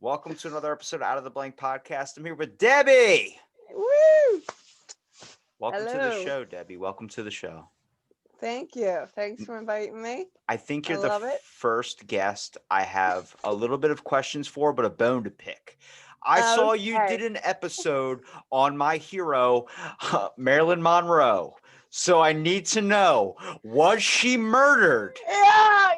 Welcome to another episode of Out of the Blank Podcast. I'm here with Debbie. Woo! Welcome to the Hello. show, Debbie. Welcome to the show. Thank you. Thanks for inviting me. I think I you're the love it. first guest I have a little bit of questions for, but a bone to pick. I saw you did Okay. an episode on my hero, Marilyn Monroe. So I need to know, was she murdered? Yeah.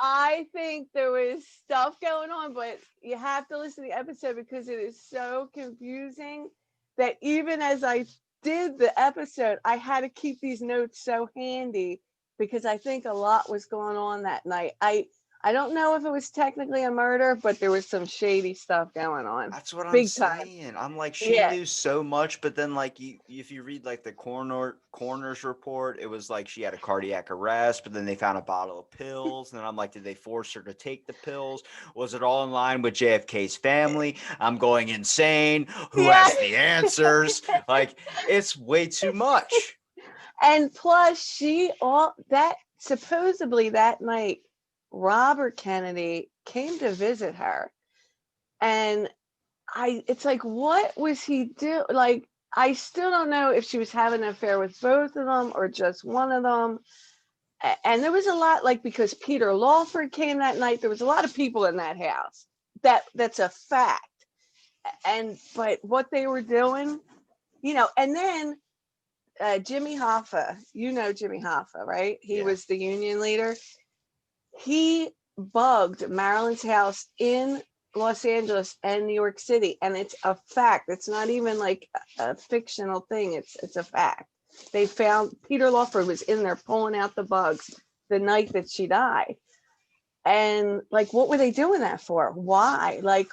I think there was stuff going on, but you have to listen to the episode because it is so confusing that even as I did the episode, I had to keep these notes so handy because I think a lot was going on that night. I don't know if it was technically a murder, but there was some shady stuff going on. That's what I'm Big time. saying. I'm like, she Yeah. knew so much, but then like if you read like the coroner's report, it was like she had a cardiac arrest, but then they found a bottle of pills. And then I'm like, did they force her to take the pills? Was it all in line with JFK's family? I'm going insane. Who Yeah. has the answers? Like, it's way too much. And plus, she all that supposedly that night, Robert Kennedy came to visit her, and it's like, what was he do? Like, I still don't know if she was having an affair with both of them or just one of them. And there was a lot, like, because Peter Lawford came that night. There was a lot of people in that house. That's a fact. But what they were doing, and then Jimmy Hoffa, Jimmy Hoffa, right? He Yeah. was the union leader. He bugged Marilyn's house in Los Angeles and New York City, and it's a fact. It's not even like a fictional thing. It's a fact. They found Peter Lawford was in there pulling out the bugs the night that she died. And like, what were they doing that for? Why? Like,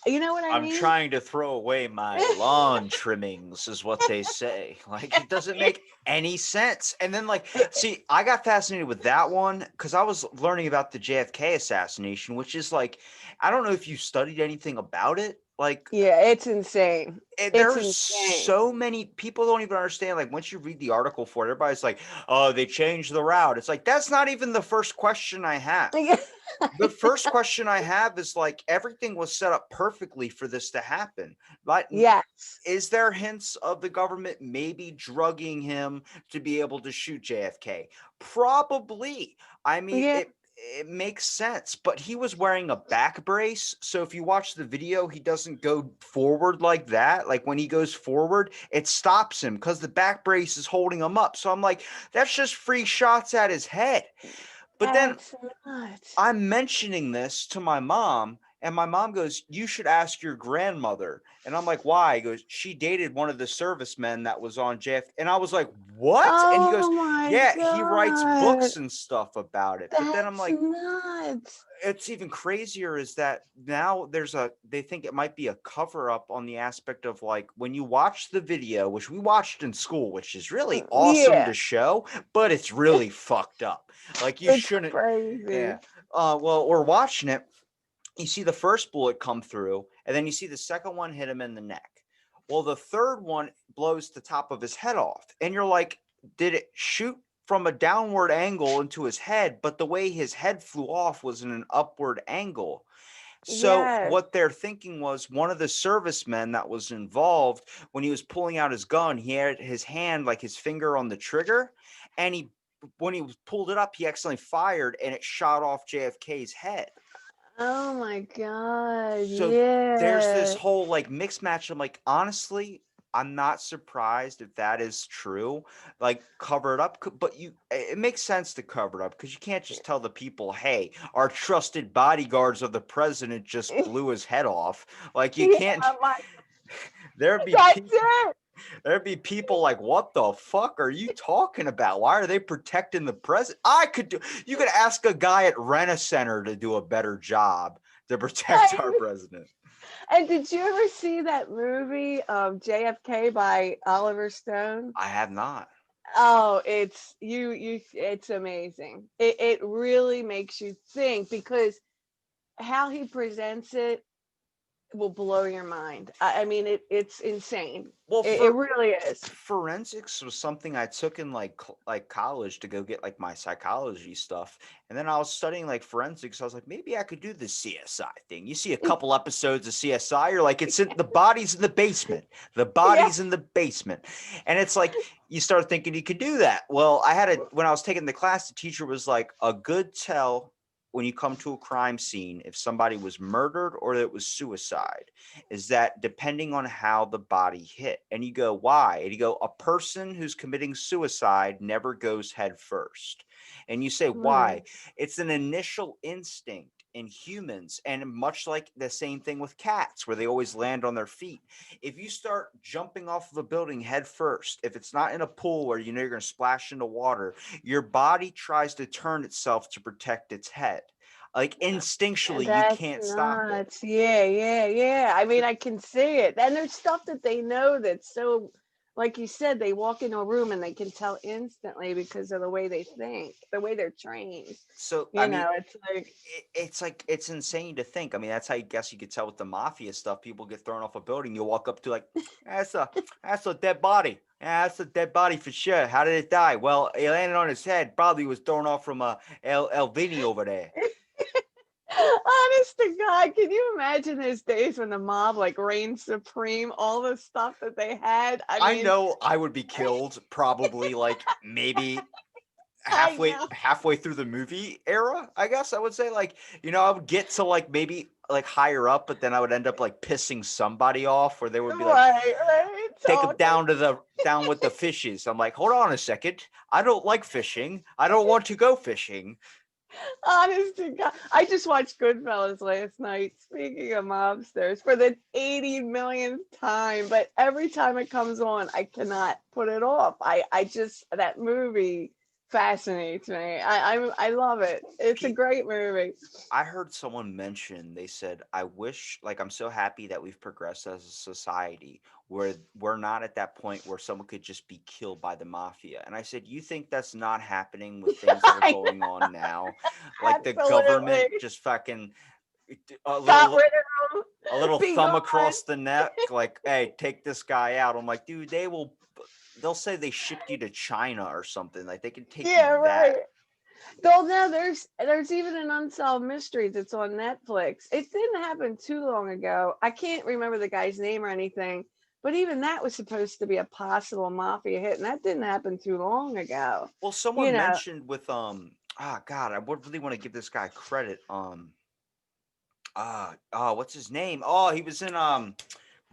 you know what I I'm mean? trying to throw away my lawn trimmings, is what they say. Like, it doesn't make any sense. And then, like, see, I got fascinated with that one because I was learning about the JFK assassination, which is like, I don't know if you studied anything about it. Like, Yeah, it's insane. It's there's insane. so many people don't even understand. Like, once you read the article for it, everybody's like, oh, they changed the route. It's like, that's not even the first question I have. The first question I have is like, everything was set up perfectly for this to happen. But Yes. is there hints of the government maybe drugging him to be able to shoot JFK? Probably. I mean, Yeah. it makes sense, but he was wearing a back brace. So if you watch the video, he doesn't go forward like that. Like, when he goes forward, it stops him because the back brace is holding him up. So I'm like, that's just free shots at his head. But then That's nuts. I'm mentioning this to my mom, and my mom goes, "You should ask your grandmother." And I'm like, "Why?" He goes, "She dated one of the servicemen that was on JFK." And I was like, "What?" And he goes, Oh my "Yeah, he writes God. books and stuff about it." But then I'm That's like, nuts. it's even crazier is that now they think it might be a cover up on the aspect of, like, when you watch the video, which we watched in school, which is really awesome Yeah, to show, but it's really fucked up. Like, you it's shouldn't. crazy. Yeah. Well, we're watching it. You see the first bullet come through, and then you see the second one hit him in the neck. Well, the third one blows the top of his head off. And you're like, did it shoot from a downward angle into his head? But the way his head flew off was in an upward angle. So Yes. what they're thinking was, one of the servicemen that was involved, when he was pulling out his gun, he had his hand, like his finger on the trigger, and when he pulled it up, he accidentally fired and it shot off JFK's head. Oh my God. So there's this Yeah. whole like mixed match. I'm like, honestly, I'm not surprised if that is true. Like, cover it up, but it makes sense to cover it up because you can't just tell the people, "Hey, our trusted bodyguards of the president just blew his head off." Like, you Yeah, can't. my, There'd be that's people. it. There'd be people like, "What the fuck are you talking about? Why are they protecting the president?" I could do. You could ask a guy at Rent-A-Center to do a better job to protect our president. And did you ever see that movie, JFK by Oliver Stone? I have not. Oh, it's amazing. It really makes you think because how he presents it, will blow your mind. I mean, it's insane. Well, It really is. forensics was something I took in like college to go get like my psychology stuff, and then I was studying like forensics. I was like, maybe I could do the CSI thing. You see a couple episodes of CSI, you're like, it's in the body's in the basement, the Yeah. body's in the basement, and it's like you start thinking you could do that. Well, when I was taking the class, the teacher was like, a good tell when you come to a crime scene if somebody was murdered or it was suicide is that depending on how the body hit. And you go, why? And you go, a person who's committing suicide never goes head first. And you say, Hmm. why? It's an initial instinct in humans, and much like the same thing with cats where they always land on their feet. If you start jumping off of a building head first, if it's not in a pool where you know you're going to splash into water, your body tries to turn itself to protect its head. Like And instinctually, you that's can't stop it. nuts. Yeah, yeah, yeah. I mean, I can see it. And there's stuff that they know that's so, like you said, they walk into a room and they can tell instantly because of the way they think, the way they're trained. So I You mean, know, it's like, it's like it's insane to think. I mean, that's how I guess you could tell with the mafia stuff. People get thrown off a building. You walk up to like, that's a dead body. Yeah, that's a dead body for sure. How did it die? Well, it landed on his head. Probably was thrown off from El Vini over there. honest to God, can you imagine those days when the mob like reigned supreme, all the stuff that they had? I I mean, know I would be killed probably like maybe I know. halfway through the movie era, I guess I would say. Like, you know, I would get to like maybe like higher up, but then I would end up like pissing somebody off where they would be like, Right, right. take them Talking. down with the fishes. I'm like, hold on a second. I don't like fishing. I don't want to go fishing. Honest to God, I just watched Goodfellas last night. Speaking of mobsters, for the 80 millionth time, but every time it comes on, I cannot put it off. I just that movie fascinates me. I love it. It's a great movie. I heard someone mention, they said, I wish, like, I'm so happy that we've progressed as a society where we're not at that point where someone could just be killed by the mafia. And I said, you think that's not happening with things that are I going on now? Like the absolutely government just fucking a got little rid of them. a little Be thumb gone. across the neck, like, hey, take this guy out. I'm like, dude, they'll say they shipped you to China or something. Like they can take you Yeah, right. that. Though now there's even an Unsolved Mysteries that's on Netflix. It didn't happen too long ago. I can't remember the guy's name or anything, but even that was supposed to be a possible mafia hit, and that didn't happen too long ago. Well, You someone know, mentioned with God, I would really want to give this guy credit. What's his name? Oh, he was in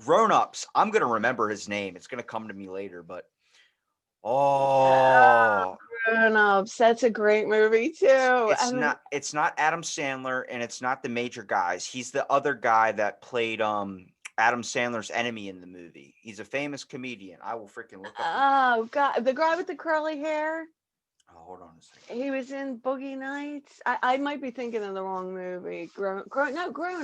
Grown Ups. I'm gonna remember his name. It's gonna come to me later, but oh, Grown Ups. That's a great movie too. I mean, it's not Adam Sandler and it's not the major guys. He's the other guy that played Adam Sandler's enemy in the movie. He's a famous comedian. I will freaking look up his. oh God, the guy with the curly hair. Oh, hold on a second. He was in Boogie Nights. I might be thinking of the wrong movie. Grown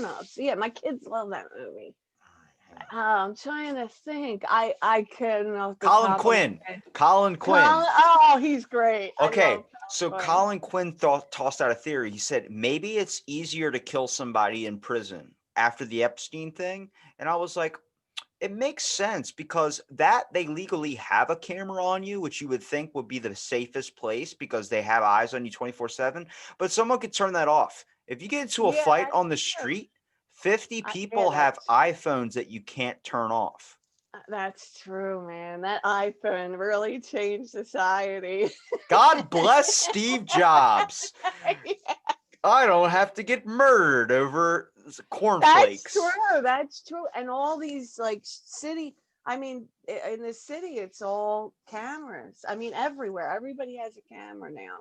Ups. Yeah, my kids love that movie. All right, hang on. I'm trying to think. I couldn't off the Colin top of my Quinn. head. Colin Quinn. Oh, he's great. I love Okay, so Colin Quinn. Colin Quinn tossed out a theory. He said maybe it's easier to kill somebody in prison after the Epstein thing. And I was like, it makes sense because that they legally have a camera on you, which you would think would be the safest place because they have eyes on you 24/7. But someone could turn that off. If you get into a Yeah, fight that's on the true. street, 50 Yeah, people have iPhones that you can't turn off. that's true, man. That iPhone really changed society. God bless Steve Jobs. I don't have to get murdered over That's cornflakes. true. That's true. And all these like city, I mean, in the city, it's all cameras. I mean, everywhere. Everybody has a camera now.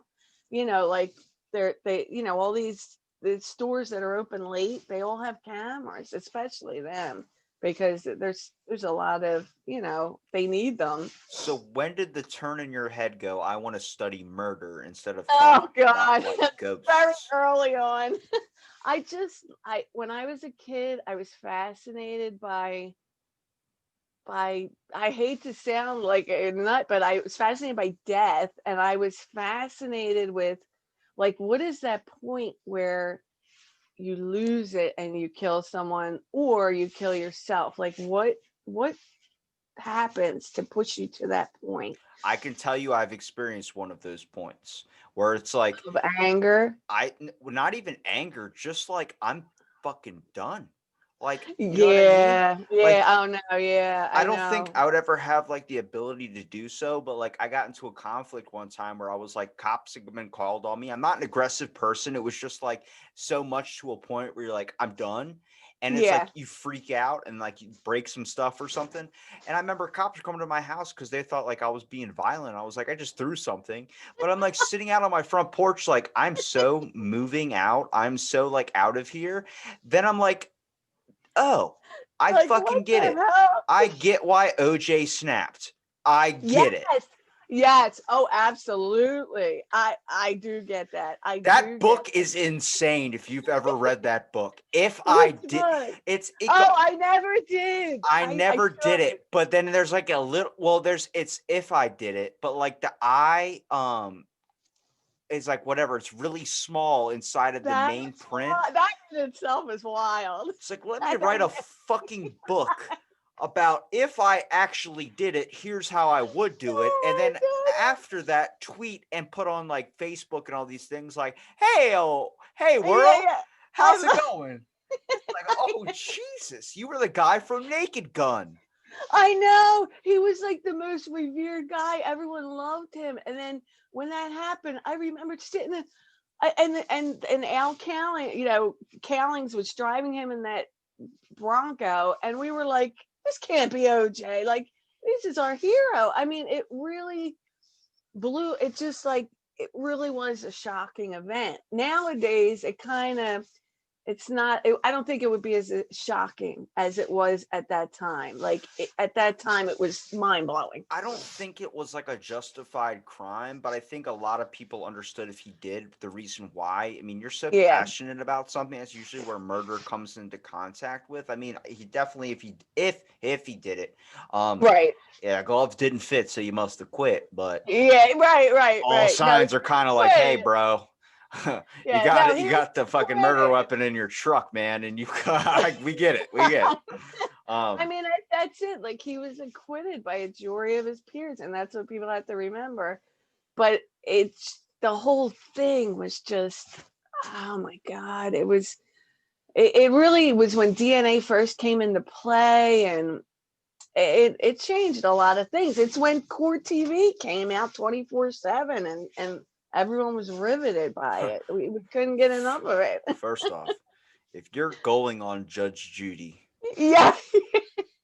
You know, like all these the stores that are open late, they all have cameras, especially them, because there's a lot of, they need them. So when did the turn in your head go, I want to study murder instead of Oh talking about God, like very ghosts? early on. I when I was a kid, I was fascinated by I hate to sound like a nut, but I was fascinated by death, and I was fascinated with like what is that point where you lose it and you kill someone or you kill yourself. Like what happens to push you to that point I can tell you I've experienced one of those points where it's like of anger? not even anger, just like I'm fucking done. Like, you know what I mean? Yeah, yeah. Like, Oh no, yeah, I I don't think know. I would ever have like the ability to do so, but like I got into a conflict one time where I was like, cops had been called on me. I'm not an aggressive person. It was just like so much to a point where you're like, I'm done. And it's like Yeah. you freak out and like you break some stuff or something. And I remember cops were coming to my house because they thought like I was being violent. I was like, I just threw something. But I'm like sitting out on my front porch, like I'm so moving out. I'm so like out of here. Then I'm like, oh, I Like what fucking get the it. hell? I get why OJ snapped. I get it. Yes. Yes. Oh, absolutely. I do get that. I That do get book is insane if you've ever read that book. If I which did, one? it go, Oh, I never did. I I never did should. it, but then there's like a little, well, it's if I did it, but like the I is like whatever, it's really small inside of the main That's print. why that in itself is wild. It's like, let me I write don't a get fucking book about if I actually did it, here's how I would do it. And oh then my after that, tweet and put on like Facebook and all these things like, hey, oh, hey, god. Yeah, world, yeah. how's it going? Like, oh, I Jesus, you were the guy from Naked Gun. I know. He was like the most revered guy. Everyone loved him. And then when that happened, I remember sitting there and Al Cowling, Cowlings was driving him in that Bronco, and we were like, this can't be OJ. Like, this is our hero. I mean, it really blew. It just like it really was a shocking event. Nowadays, it's not. I don't think it would be as shocking as it was at that time. Like at that time, it was mind blowing. I don't think it was like a justified crime, but I think a lot of people understood if he did the reason why. I mean, you're so Yeah. passionate about something, that's usually where murder comes into contact with. I mean, he definitely if he did it, Right. yeah, gloves didn't fit, so you must have quit. But Yeah. Right. Right. all Right. No, signs are kind of like, hey, quit. bro, you Yeah. got No, it. You he was got the fucking murder acquitted. weapon in your truck, man, and you we get it, we get it. I mean, that's it. Like he was acquitted by a jury of his peers, and that's what people have to remember. But it's the whole thing was just, oh my god! It really was when DNA first came into play, and it changed a lot of things. It's when Court TV came out 24/7, and everyone was riveted by it. We couldn't get enough of it. First off, if you're going on Judge Judy, Yeah,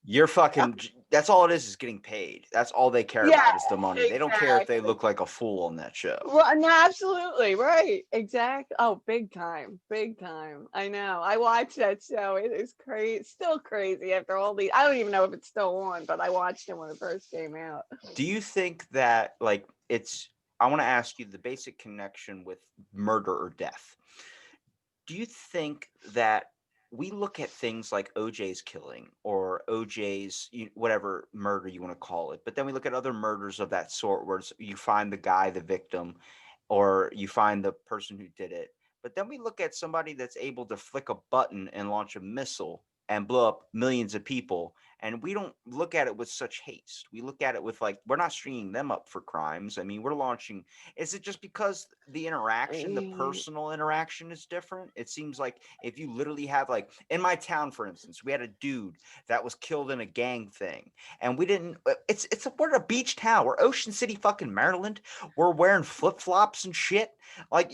you're fucking. That's all it is getting paid. That's all they care yeah, about is the money. They don't care if they exactly. look like a fool on that show. Well, no, absolutely right, exactly. Oh, big time, big time. I know. I watched that show. It is crazy, still crazy after all these. I don't even know if it's still on, but I watched it when it first came out. Do you think that like it's? I want to ask you the basic connection with murder or death. Do you think that we look at things like OJ's killing or OJ's whatever murder you want to call it, but then we look at other murders of that sort where you find the guy, the victim, or you find the person who did it. But then we look at somebody that's able to flick a button and launch a missile and blow up millions of people. And we don't look at it with such haste. We look at it with like, we're not stringing them up for crimes. I mean, we're launching. Is it just because the interaction, the Mm, personal interaction is different? It seems like if you literally have, like, in my town, for instance, we had a dude that was killed in a gang thing. And we didn't, we're a beach town. We're Ocean City, fucking Maryland. We're wearing flip flops and shit. Like,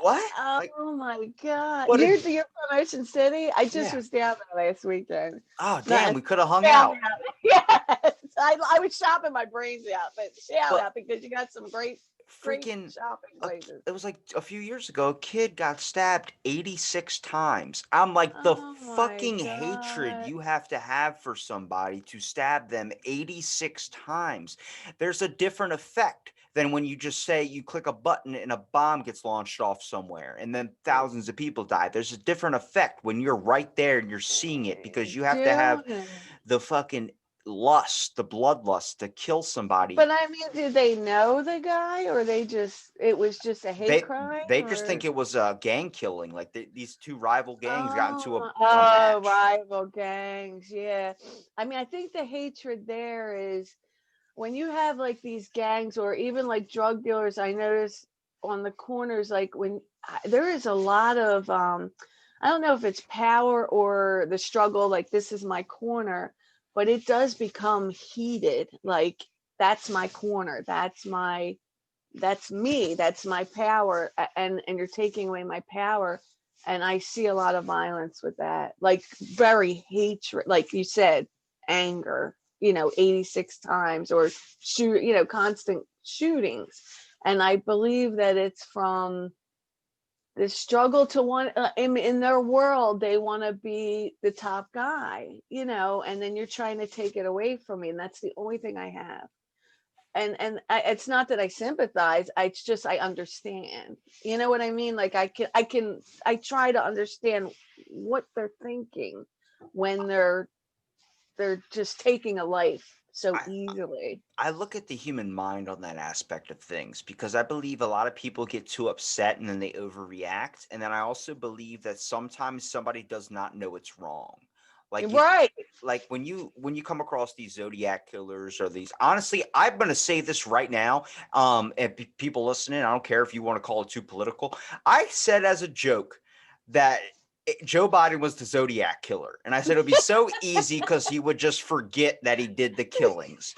what? Like, Oh my god! what? You're from Ocean City. I just Yeah. was down there last weekend. Oh, damn, Not we could have hung shout out. out. Yes, I was shopping my brains out, but shout But out because you got some great freaking, shopping places. it was like a few years ago, a kid got stabbed 86 times. I'm like, the Oh my fucking hatred god! you have to have for somebody to stab them 86 times. There's a different effect than when you just say you click a button and a bomb gets launched off somewhere and then thousands of people die. There's a different effect when you're right there and you're seeing it because you have to have Dude. the fucking lust, the bloodlust to kill somebody. But I mean, did they know the guy, or it was just a hate they crime, they just or? think it was a gang killing. Like these two rival gangs got into Oh, a match. rival gangs. Yeah. I mean, I think the hatred there is when you have like these gangs or even like drug dealers. I notice on the corners, like when there is a lot of, I don't know if it's power or the struggle, like this is my corner, but it does become heated. Like that's my corner. That's me, that's my power, and you're taking away my power. And I see a lot of violence with that, like very hatred, like you said, anger, 86 times, or shoot, constant shootings. And I believe that it's from the struggle to want, in their world they want to be the top guy, and then you're trying to take it away from me, and that's the only thing I have. And it's not that I sympathize. It's just I understand. You know what I mean? Like I try to understand what they're thinking when they're just taking a life so I, easily. I look at the human mind on that aspect of things because I believe a lot of people get too upset and then they overreact. And then I also believe that sometimes somebody does not know it's wrong. Like if Right. like when you come across these Zodiac killers or these, honestly, I'm gonna say this right now. And people listening, I don't care if you want to call it too political. I said as a joke that Joe Biden was the Zodiac killer, and I said it would be so easy because he would just forget that he did the killings.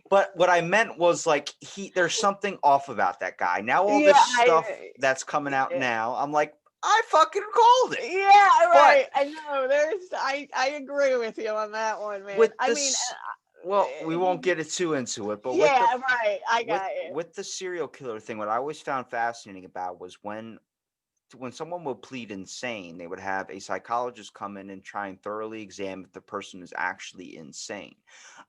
But what I meant was like there's something off about that guy. Now all Yeah, this stuff that's coming out yeah, now, I'm like, I fucking called it. yeah, But right. I know. I agree with you on that one, man. with I mean, this, well, we won't get it too into it, but yeah, right. I got you. with the serial killer thing, what I always found fascinating about was when someone would plead insane, they would have a psychologist come in and try and thoroughly examine if the person is actually insane.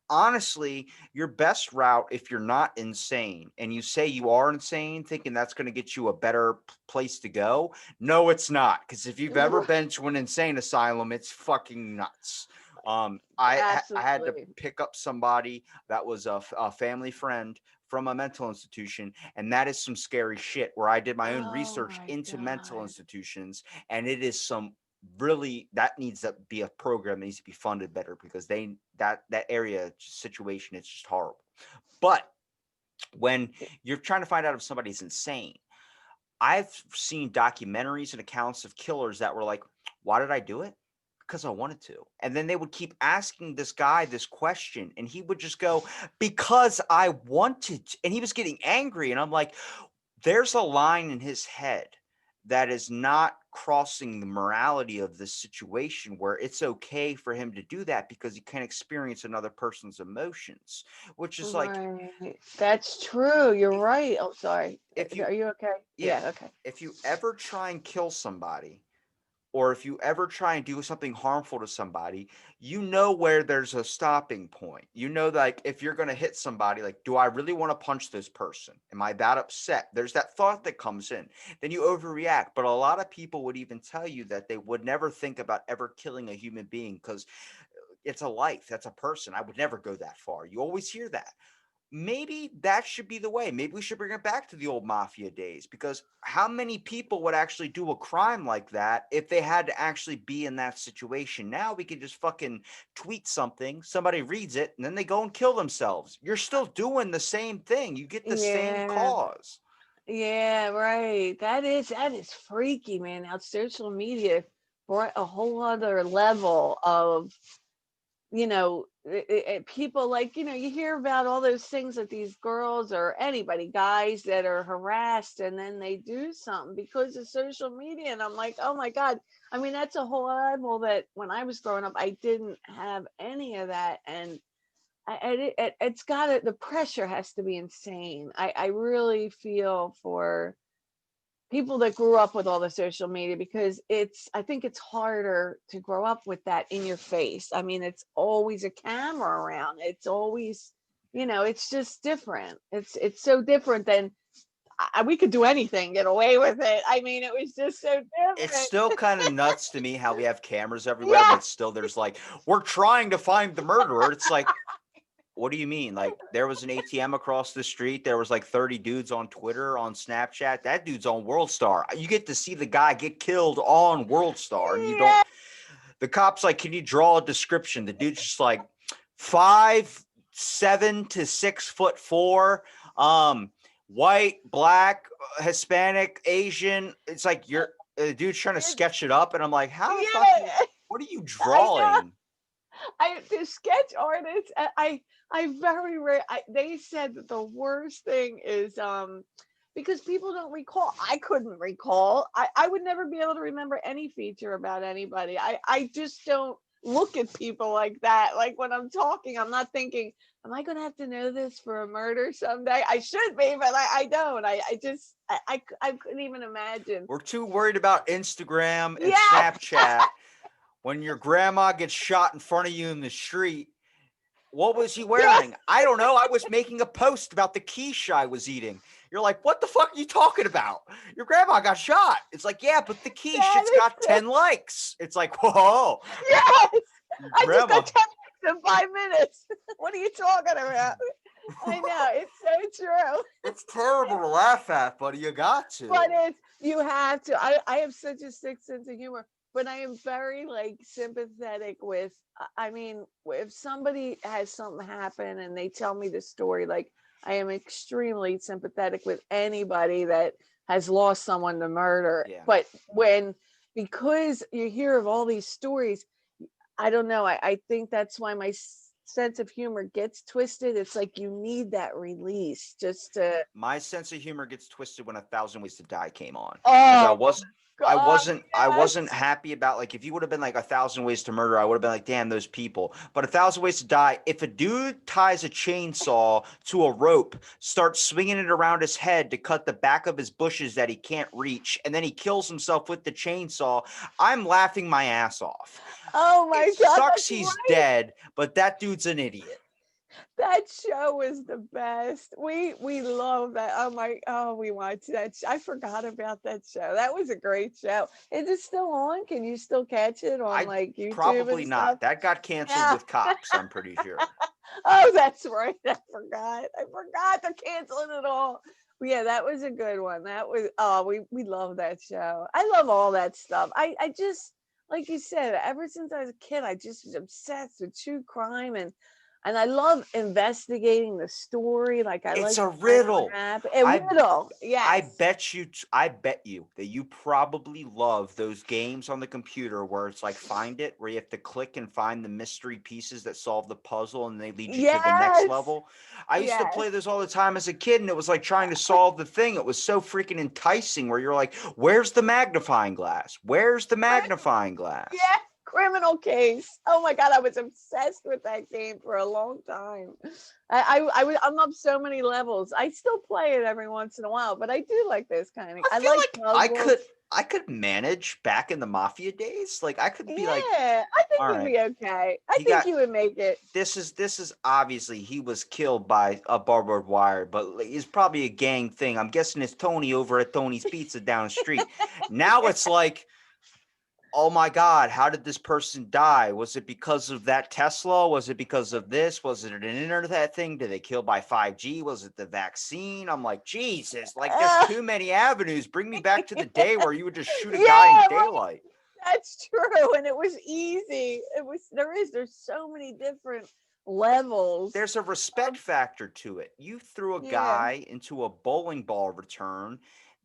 Honestly, your best route, if you're not insane and you say you are insane, thinking that's going to get you a better place to go, no, it's not. Because if you've ever been to an insane asylum, it's fucking nuts. I had to Absolutely. pick up somebody that was a family friend from a mental institution, and that is some scary shit. Where I did my own Oh research my into mental God. institutions, and it is some really that needs to be a program that needs to be funded better because that area situation, it's just horrible. But when you're trying to find out if somebody's insane, I've seen documentaries and accounts of killers that were like, why did I do it? Because I wanted to. And then they would keep asking this guy this question, and he would just go, because I wanted to. And he was getting angry. And I'm like, there's a line in his head that is not crossing the morality of the situation where it's okay for him to do that because he can experience another person's emotions, which is like, Right. That's true. You're right. Oh, sorry. if you, Are you okay? yeah, Yeah, okay. if you ever try and kill somebody, or if you ever try and do something harmful to somebody, you know where there's a stopping point. You know, like if you're going to hit somebody, like, do I really want to punch this person? Am I that upset? There's that thought that comes in. Then you overreact. But a lot of people would even tell you that they would never think about ever killing a human being because it's a life. That's a person. I would never go that far. You always hear that. Maybe that should be the way. Maybe we should bring it back to the old mafia days because how many people would actually do a crime like that if they had to actually be in that situation? Now we can just fucking tweet something, somebody reads it, and then they go and kill themselves. You're still doing the same thing. You get the same Yeah. cause. Yeah, right. That is freaky, man. How social media brought a whole other level of, people, like, you hear about all those things that these girls or anybody, guys that are harassed, and then they do something because of social media. And I'm like, oh my God. I mean, that's a whole level that when I was growing up, I didn't have any of that. And it's got it. The pressure has to be insane. I really feel for people that grew up with all the social media because I think it's harder to grow up with that in your face. I mean, it's always a camera around. It's always, it's just different. It's so different than we could do anything, get away with it. I mean, it was just so It's different. still kind of nuts to me how we have cameras everywhere, Yeah. but still there's like, we're trying to find the murderer. It's like, what do you mean? Like, there was an ATM across the street. There was like 30 dudes on Twitter, on Snapchat. That dude's on World Star. You get to see the guy get killed on World Star, and you don't. Yeah. The cop's like, can you draw a description? The dude's just like 5'7" to 6'4", white, black, Hispanic, Asian. It's like you're the dude's trying to sketch it up, and I'm like, how the fuck? Yeah. What are you I know. drawing? The sketch artists, I very rare. They said that the worst thing is because people don't recall. I couldn't recall. I would never be able to remember any feature about anybody. I just don't look at people like that. Like when I'm talking, I'm not thinking, am I going to have to know this for a murder someday? I should be, but I don't. I couldn't even imagine. We're too worried about Instagram and Yeah. Snapchat. When your grandma gets shot in front of you in the street, what was he wearing? I don't know. I was making a post about the quiche I was eating. You're like, what the fuck are you talking about? Your grandma got shot. It's like, yeah, but the quiche, it's got 10 likes. It's like, whoa. Yes. I Grandma. just got 10 likes in 5 minutes. What are you talking about? I know. It's so true. It's terrible to laugh at, but you got to. But you have to. I have such a sick sense of humor. But I am very like sympathetic with, I mean, if somebody has something happen and they tell me the story, like I am extremely sympathetic with anybody that has lost someone to murder. Yeah. But because you hear of all these stories, I don't know. I think that's why my sense of humor gets twisted. It's like you need that release just to. My sense of humor gets twisted when 1,000 Ways to Die came on. Oh, I God, wasn't yes. happy about, like, if you would have been like 1,000 Ways to Murder, I would have been like, damn, those people. But 1,000 Ways to Die, if a dude ties a chainsaw to a rope, starts swinging it around his head to cut the back of his bushes that he can't reach, and then he kills himself with the chainsaw, I'm laughing my ass off. Oh my It God, sucks that's he's right. dead, but that dude's an idiot. That show was the best. We love that. We watched that. I forgot about that show. That was a great show. Is it still on? Can you still catch it on like YouTube Probably and not. stuff? That got canceled Yeah. with cops, I'm pretty sure. Oh, that's right. I forgot. They're canceling it all. But yeah, that was a good one. That was we love that show. I love all that stuff. I just, like you said, ever since I was a kid, I just was obsessed with true crime and I love investigating the story. Like I It's like a to find out what riddle. happened. A I riddle, yes. I bet you that you probably love those games on the computer where it's like Find It, where you have to click and find the mystery pieces that solve the puzzle and they lead you to the next Yes. level. I used to Yes. play those all the time as a kid, and it was like trying to solve the thing. It was so freaking enticing where you're like, where's the magnifying glass? Where's the magnifying glass? Yeah. Criminal Case. Oh my God, I was obsessed with that game for a long time. I love so many levels. I still play it every once in a while, but I do like this kind of. I feel like puzzles. I could manage back in the Mafia days. Like I could be like, Yeah, I think all you'd right, be okay. I think you would make it. this is obviously he was killed by a barbed wire, but it's probably a gang thing. I'm guessing it's Tony over at Tony's Pizza down the street. Now it's like, oh my God, how did this person die? Was it because of that Tesla? Was it because of this? Was it an internet thing? Did they kill by 5G? Was it the vaccine? I'm like, Jesus, like there's too many avenues. Bring me back to the day where you would just shoot a guy in daylight. That's true. And it was easy. There's so many different levels. There's a respect factor to it. You threw a guy into a bowling ball return.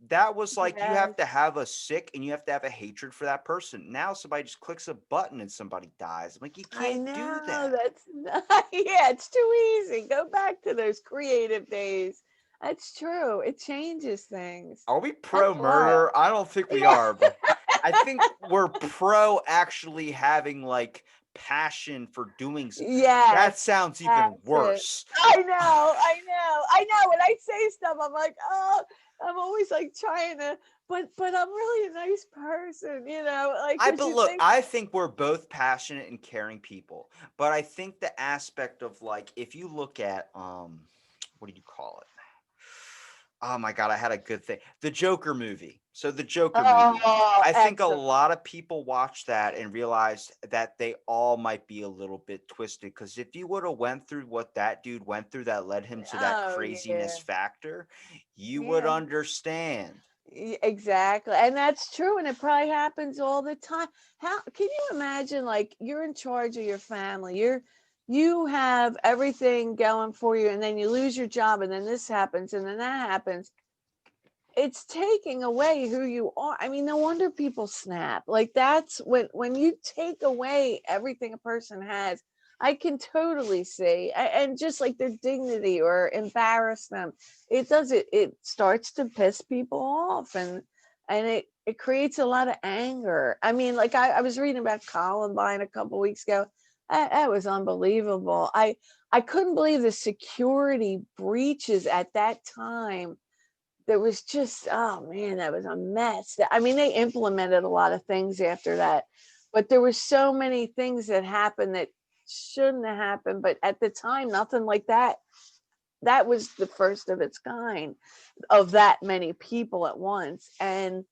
That was like, you have to have a sick and you have to have a hatred for that person. Now somebody just clicks a button and somebody dies. I'm like, you can't do that. That's not, yeah, it's too easy. Go back to those creative days. That's true. It changes things. Are we pro murder? I don't think we are, but I think we're pro actually having like passion for doing something. Yeah. That sounds even worse. I know. When I say stuff, I'm like, oh, I'm always like trying to, but I'm really a nice person, you know. Like, I think we're both passionate and caring people, but I think the aspect of like, if you look at what do you call it? Oh my God, I had a good thing. The Joker movie. So the Joker movie. Oh, I think a excellent. lot of people watched that and realized that they all might be a little bit twisted. Because if you would have went through what that dude went through that led him to that Oh, craziness yeah. factor, you would Yeah. understand. Exactly. And that's true. And it probably happens all the time. How can you imagine, like, you're in charge of your family, you have everything going for you, and then you lose your job, and then this happens, and then that happens. It's taking away who you are. I mean, no wonder people snap. Like, that's when you take away everything a person has. I can totally see, and just like their dignity or embarrass them, it starts to piss people off, and it creates a lot of anger. I mean, like, I was reading about Columbine a couple weeks ago. That was unbelievable. I couldn't believe the security breaches at that time. There was just, oh man, that was a mess. I mean, they implemented a lot of things after that, but there were so many things that happened that shouldn't have happened. But at the time, nothing like that. That was the first of its kind, of that many people at once. And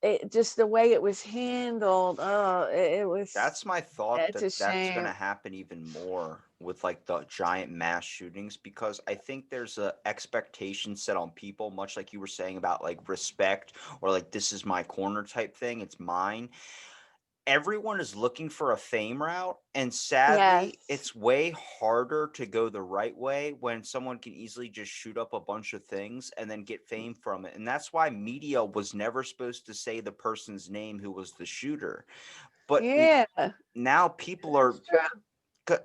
it just, the way it was handled, oh, it was, That's my thought, it's that a that's going shame. to happen even more with like the giant mass shootings, because I think there's a expectation set on people, much like you were saying about like respect, or like this is my corner type thing, it's mine. Everyone is looking for a fame route, and Yes. sadly it's way harder to go the right way when someone can easily just shoot up a bunch of things and then get fame from it. And that's why media was never supposed to say the person's name who was the shooter. But Yeah, now people are, that's true.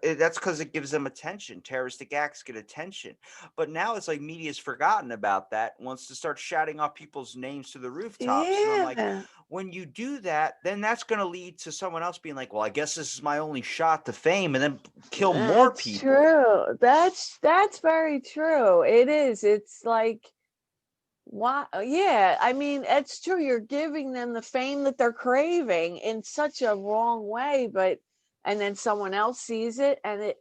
that's because it gives them attention. Terroristic acts get attention. But now it's like media's forgotten about that, wants to start shouting off people's names to the rooftops. And I'm like, Yeah. when you do that, then that's going to lead to someone else being like, well, I guess this is my only shot to fame, and then kill more That's people. true. That's very true. It is. It's like, why? Yeah, I mean, it's true. You're giving them the fame that they're craving in such a wrong way, but and then someone else sees it, and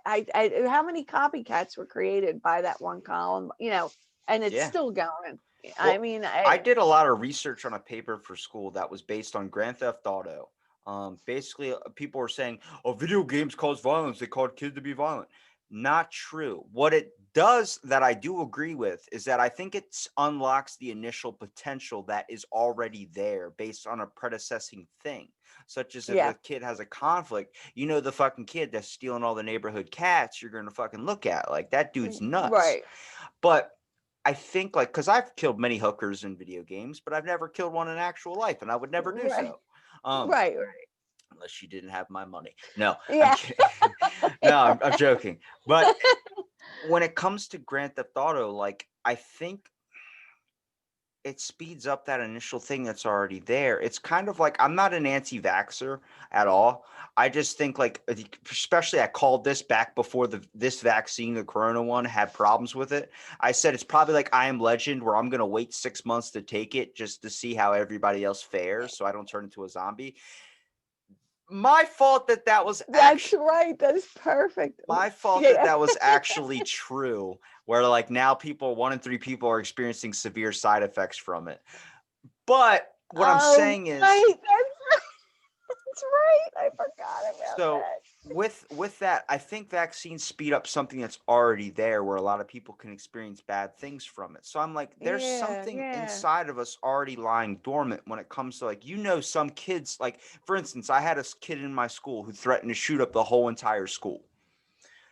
how many copycats were created by that one column, and it's Yeah. still going. I Well, mean, I did a lot of research on a paper for school that was based on Grand Theft Auto. Basically, people were saying, "Oh, video games cause violence. They cause kids to be violent." Not true. What it does, that I do agree with, is that I think it unlocks the initial potential that is already there based on a predecessing thing. Such as if yeah. a kid has a conflict, the fucking kid that's stealing all the neighborhood cats, you're gonna fucking look at like that dude's nuts. Right. But I think, like, because I've killed many hookers in video games, but I've never killed one in actual life, and I would never do Right. so. Um, Right. Right. unless she didn't have my money. No, I'm Yeah. kidding. No, I'm joking. But when it comes to Grand Theft Auto, like, I think it speeds up that initial thing that's already there. It's kind of like, I'm not an anti-vaxxer at all. I just think, like, especially I called this back before this vaccine, the Corona one, had problems with it. I said it's probably like I Am Legend, where I'm gonna wait 6 months to take it just to see how everybody else fares, so I don't turn into a zombie. My fault that that was That's actually right. That's perfect. my fault that Yeah. that was actually true. Where like now people, 1 in 3 people are experiencing severe side effects from it. But what I'm Oh, saying is, right. That's right. I forgot about so that. with that, I think vaccines speed up something that's already there, where a lot of people can experience bad things from it. So I'm like, there's Yeah, something yeah. inside of us already lying dormant when it comes to, like, some kids, like, for instance, I had a kid in my school who threatened to shoot up the whole entire school.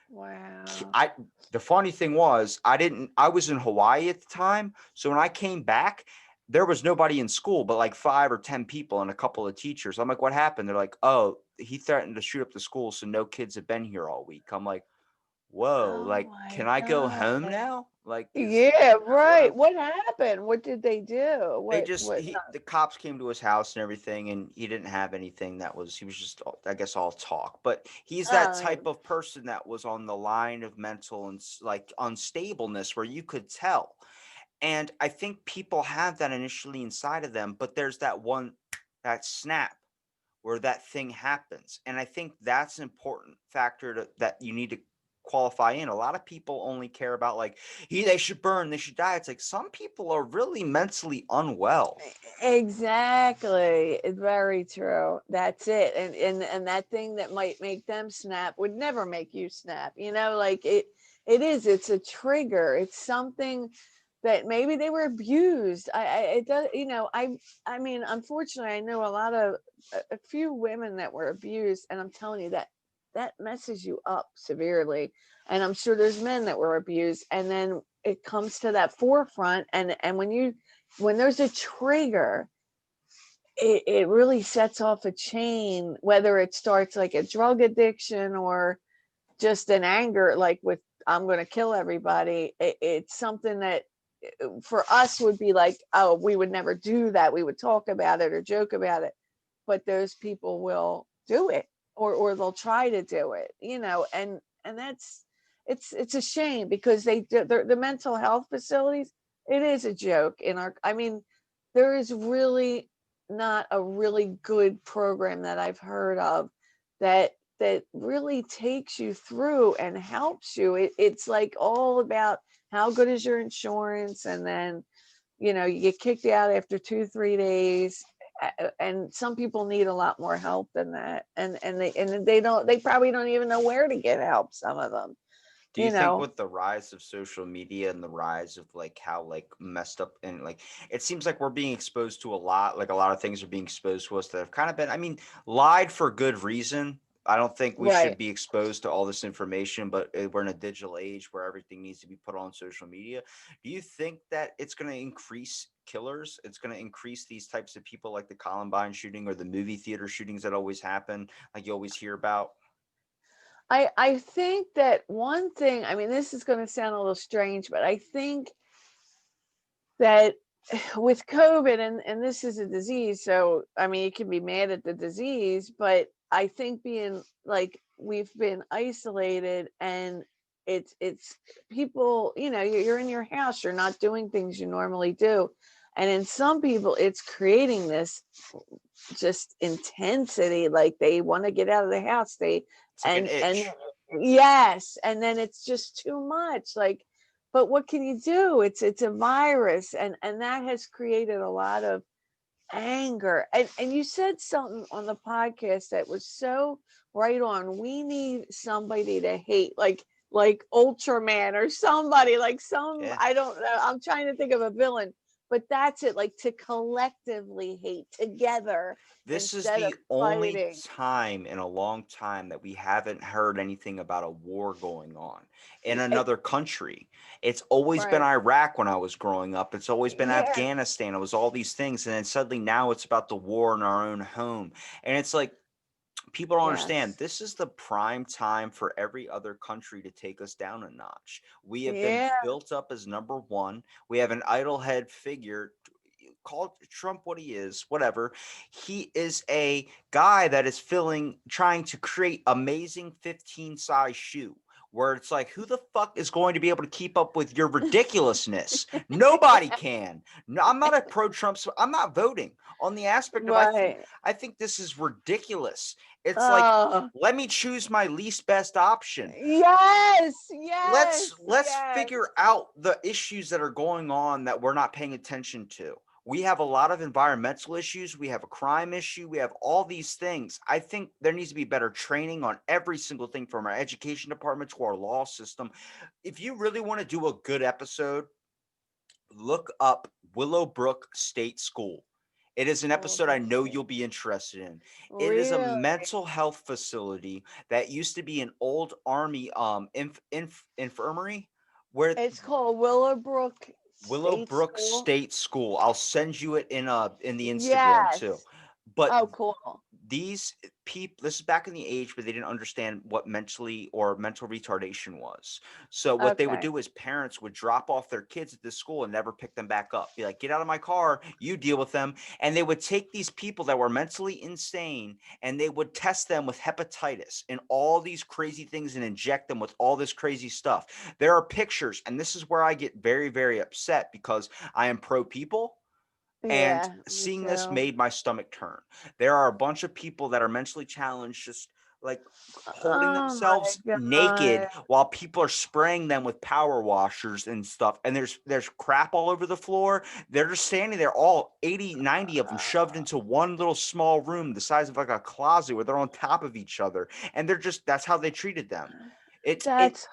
Wow. I The funny thing was, I was in Hawaii at the time, so when I came back, there was nobody in school but like 5 or 10 people and a couple of teachers. I'm like, what happened? They're like, oh, he threatened to shoot up the school, so no kids have been here all week. I'm like, whoa, Oh like, my can I go God. home now? Like, Yeah, is that what right. I'm What happened? What did they do? What not? the cops came to his house and everything, and he didn't have anything. He was just, I guess, all talk. But he's that type of person that was on the line of mental and like unstableness, where you could tell. And I think people have that initially inside of them, but there's that snap where that thing happens. And I think that's an important factor that you need to qualify in. A lot of people only care about like they should burn, they should die. It's like some people are really mentally unwell. Exactly. Very true. That's it. And that thing that might make them snap would never make you snap. Like it's a trigger. It's something that maybe they were abused. It does, I mean, unfortunately, I know a few women that were abused, and I'm telling you that messes you up severely. And I'm sure there's men that were abused, and then it comes to that forefront, and when there's a trigger, it really sets off a chain, whether it starts like a drug addiction or just an anger, like with I'm going to kill everybody. It's something that for us would be like, oh, we would never do that. We would talk about it or joke about it, but those people will do it, or they'll try to do it, and that's it's a shame, because the mental health facilities, it is a joke I mean, there is really not a really good program that I've heard of that really takes you through and helps you. It's like all about how good is your insurance, and then you get kicked out after 2-3 days. And some people need a lot more help than that, and they probably don't even know where to get help, some of them. Do you think with the rise of social media and the rise of like how like messed up and like it seems like we're being exposed to a lot, like a lot of things are being exposed to us that have kind of been, I mean, lied for good reason. I don't think we should Right. be exposed to all this information, but we're in a digital age where everything needs to be put on social media. Do you think that it's going to increase killers? It's going to increase these types of people like the Columbine shooting or the movie theater shootings that always happen, like you always hear about? I think that one thing, I mean, this is going to sound a little strange, but I think that with COVID, and this is a disease, so I mean, you can be mad at the disease, but I think being like we've been isolated, and it's people, you're in your house, you're not doing things you normally do, and in some people, it's creating this just intensity, like they want to get out of the house, It's like an and itch. yes, and then it's just too much, like, but what can you do? It's a virus, and that has created a lot of anger. And you said something on the podcast that was so right on. We need somebody to hate, like Ultraman, or somebody, like some, Yeah. I don't know, I'm trying to think of a villain, but that's it, like to collectively hate together This is instead of the only fighting. time in a long time that we haven't heard anything about a war going on in It- another country. It's always been right. Iraq when I was growing up. It's always been Yeah. Afghanistan. It was all these things. And then suddenly now it's about the war in our own home. And it's like, people don't understand Yes. this is the prime time for every other country to take us down a notch. We have been Yeah. built up as number one. We have an idle head figure. Call Trump what he is, whatever. He is a guy that is trying to create amazing 15 size shoe where it's like, who the fuck is going to be able to keep up with your ridiculousness? Nobody can. No, I'm not a pro Trump, so I'm not voting on the aspect of Right. I think this is ridiculous. It's like, Oh, let me choose my least best option. yes, Let's yes, let's yes. figure out the issues that are going on that we're not paying attention to. We have a lot of environmental issues, we have a crime issue, we have all these things. I think there needs to be better training on every single thing from our education department to our law system. If you really want to do a good episode, look up Willowbrook State School. It is an Well, episode I let's know see. you'll be interested in. It is a Really? mental health facility that used to be an old army infirmary where It's called Willowbrook State Willowbrook School. State School. I'll send you it in the Instagram too. Yes. But Oh, cool. these people, this is back in the age where they didn't understand what mentally or mental retardation was. So what they would Okay. do is parents would drop off their kids at this school and never pick them back up. Be like, get out of my car, you deal with them. And they would take these people that were mentally insane and they would test them with hepatitis and all these crazy things and inject them with all this crazy stuff. There are pictures, and this is where I get very, very upset because I am pro people. And Yeah, me seeing this too. made my stomach turn. There are a bunch of people that are mentally challenged, just like holding Oh my themselves naked God. while people are spraying them with power washers and stuff. And there's crap all over the floor. They're just standing there, all 80, 90 of them shoved into one little small room the size of like a closet where they're on top of each other. And that's how they treated them. It That's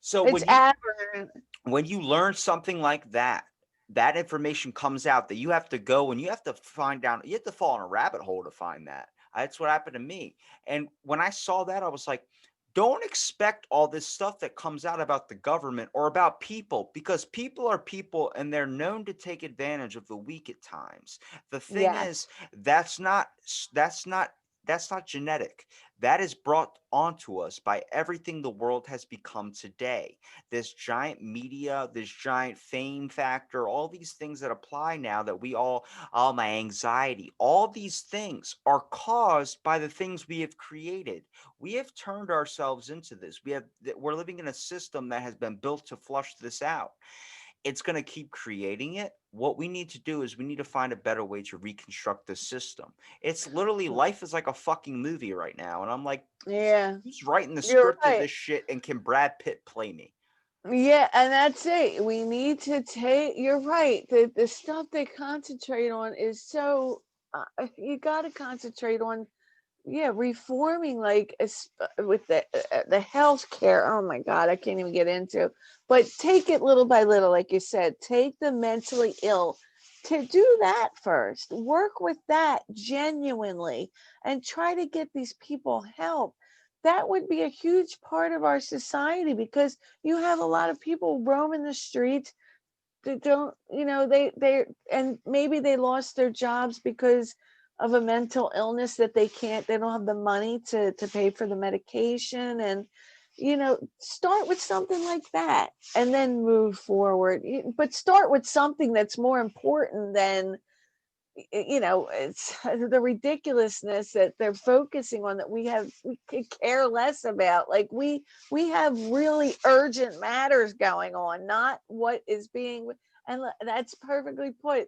so it's aberrant. when you learn something like that, that information comes out that you have to go and you have to find out, you have to fall in a rabbit hole to find that. That's what happened to me. And when I saw that, I was like, don't expect all this stuff that comes out about the government or about people, because people are people and they're known to take advantage of the weak at times. The thing Yes. is, that's not that's not genetic. That is brought onto us by everything the world has become today. This giant media, this giant fame factor, all these things that apply now that all my anxiety, all these things are caused by the things we have created. We have turned ourselves into this. We're living in a system that has been built to flush this out. It's going to keep creating it. What we need to do is we need to find a better way to reconstruct the system. It's literally, life is like a fucking movie right now. And I'm like, Yeah. who's writing the You're script of right. this shit? And can Brad Pitt play me? Yeah, and that's it. We need to take, you're right. The stuff they concentrate on is so, you got to concentrate on, yeah, reforming, like with the health care. Oh my God, I can't even get into. But take it little by little, like you said. Take the mentally ill to do that first. Work with that genuinely, and try to get these people help. That would be a huge part of our society, because you have a lot of people roaming the streets that don't, they and maybe they lost their jobs because of a mental illness, that they don't have the money to pay for the medication. And start with something like that and then move forward. But start with something that's more important than, it's the ridiculousness that they're focusing on, that we could care less about. Like, we have really urgent matters going on, not what is being. And that's perfectly put.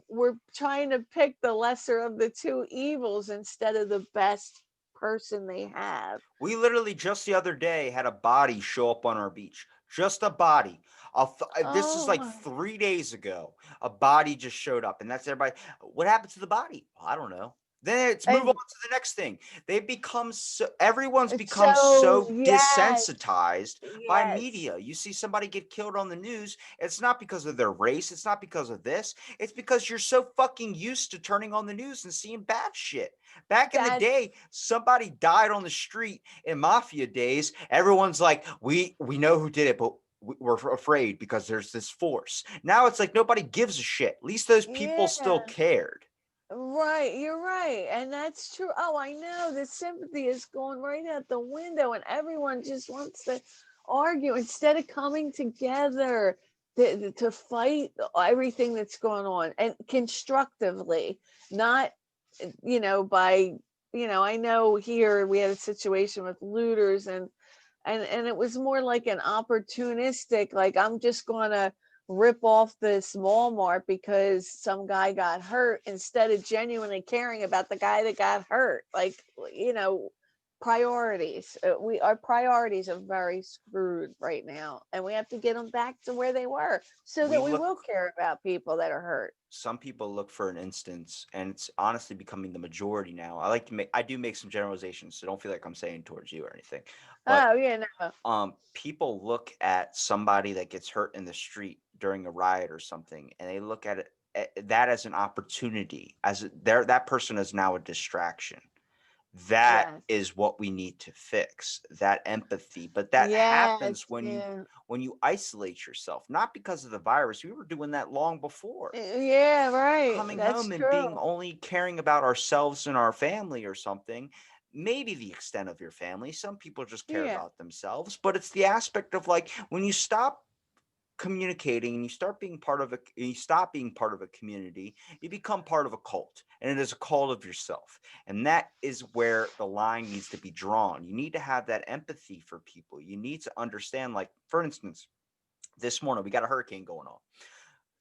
We're trying to pick the lesser of the two evils instead of the best person they have. We literally just the other day had a body show up on our beach. Just a body. This is Oh like my. 3 days ago. A body just showed up, and that's everybody. What happened to the body? Well, I don't know. Then it's move on And to the next thing. Everyone's it's become so, so yes, desensitized by yes, media. You see somebody get killed on the news, it's not because of their race, it's not because of this. It's because you're so fucking used to turning on the news and seeing bad shit. Back in the that day, somebody died on the street in mafia days. Everyone's like, we know who did it, but we're afraid because there's this force. Now it's like nobody gives a shit. At least those people still yeah. cared. Right, you're right. And that's true. Oh, I know. The sympathy is going right out the window, and everyone just wants to argue instead of coming together to fight everything that's going on, and constructively, not, by, I know here we had a situation with looters, and it was more like an opportunistic, like, I'm just going to rip off this Walmart because some guy got hurt, instead of genuinely caring about the guy that got hurt. Like, you know priorities, our priorities are very screwed right now, and we have to get them back to where they were, so We that we look will care about people that are hurt. Some people look for an instance, and it's honestly becoming the majority now. I do make some generalizations, so don't feel like I'm saying towards you or anything. But Oh yeah, no. people look at somebody that gets hurt in the street during a riot or something, and they look at that as an opportunity, that person is now a distraction. That Yes, is what we need to fix, that empathy. But that yes, happens when yeah. you isolate yourself, not because of the virus. We were doing that long before. Yeah, right, Coming that's home and true. being only caring about ourselves and our family or something, maybe the extent of your family. Some people just care Yeah. about themselves, but it's the aspect of, like, when you stop communicating and you stop being part of a community, you become part of a cult, and it is a cult of yourself. And that is where the line needs to be drawn. You need to have that empathy for people. You need to understand, like, for instance, this morning we got a hurricane going on.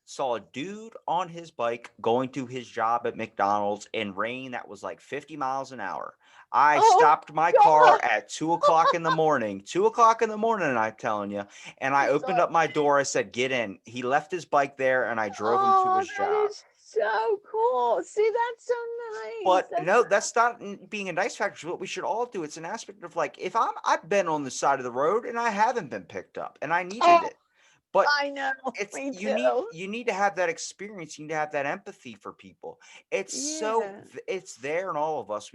saw a dude on his bike going to his job at McDonald's in rain that was like 50 miles an hour. I Oh stopped my car God. at 2 o'clock in the morning, 2 o'clock in the morning, I'm telling you. And I opened up my door. I said, get in. He left his bike there and I drove him to Oh, his that job. is so cool. See, that's so nice. But That's no, that's not being a nice factor. It's what we should all do. It's an aspect of like, if I've been on the side of the road and I haven't been picked up and I needed oh, it. But I know. it's Me you need too. you need to have that experience. You need to have that empathy for people. Yeah. It's there in all of us.